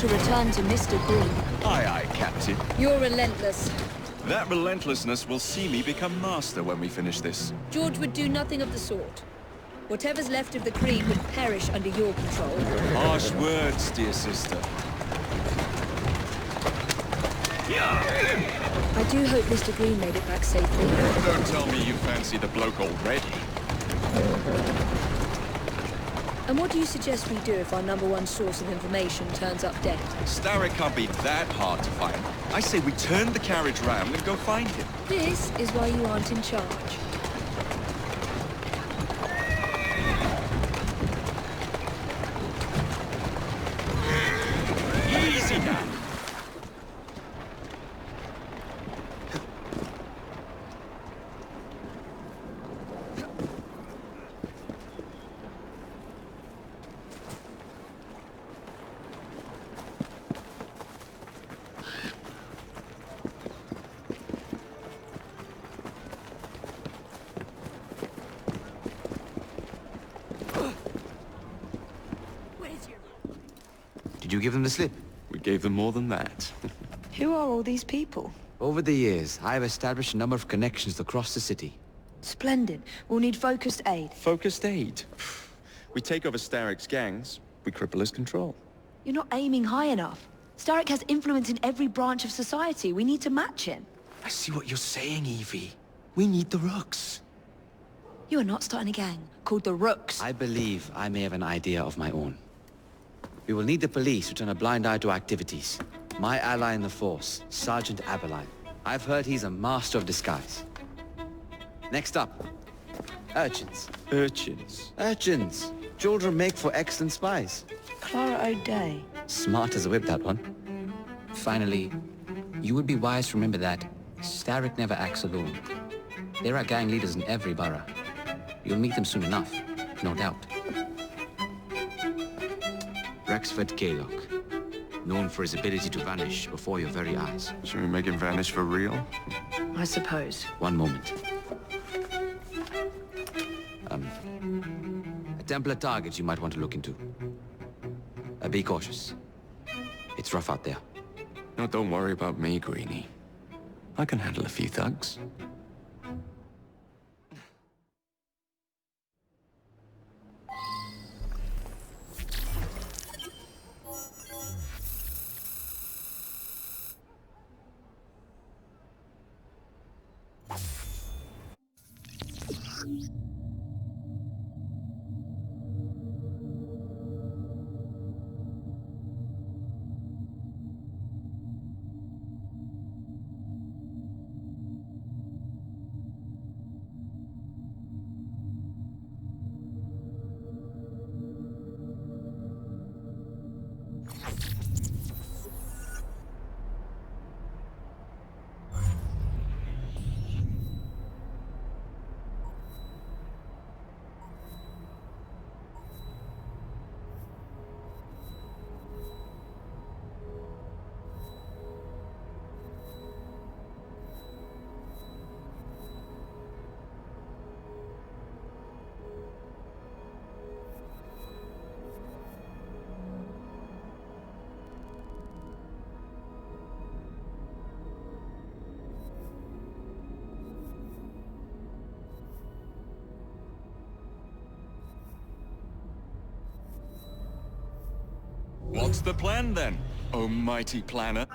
to return to Mr. Green. Aye, aye, Captain. You're relentless. That relentlessness will see me become master when we finish this. George would do nothing of the sort. Whatever's left of the Creed would perish under your control. Harsh words, dear sister. I do hope Mr. Green made it back safely. Don't tell me you fancy the bloke already. And what do you suggest we do if our #1 source of information turns up dead? Starrick can't be that hard to find. I say we turn the carriage round and go find him. This is why you aren't in charge. Easy now. Did you give them the slip? We gave them more than that. Who are all these people? Over the years, I have established a number of connections across the city. Splendid. We'll need focused aid. Focused aid. We take over Starrick's gangs, we cripple his control. You're not aiming high enough. Starrick has influence in every branch of society. We need to match him. I see what you're saying, Evie. We need the Rooks. You are not starting a gang called the Rooks. I believe I may have an idea of my own. We will need the police to turn a blind eye to activities. My ally in the force, Sergeant Aberline. I've heard he's a master of disguise. Next up, urchins. Urchins? Urchins. Children make for excellent spies. Clara O'Day. Smart as a whip, that one. Finally, you would be wise to remember that Starrick never acts alone. There are gang leaders in every borough. You'll meet them soon enough, no doubt. Rexford Kaylock, known for his ability to vanish before your very eyes. Should we make him vanish for real? I suppose. One moment. A Templar target you might want to look into. Be cautious. It's rough out there. No, don't worry about me, Greenie. I can handle a few thugs. What's the plan then, oh mighty planner?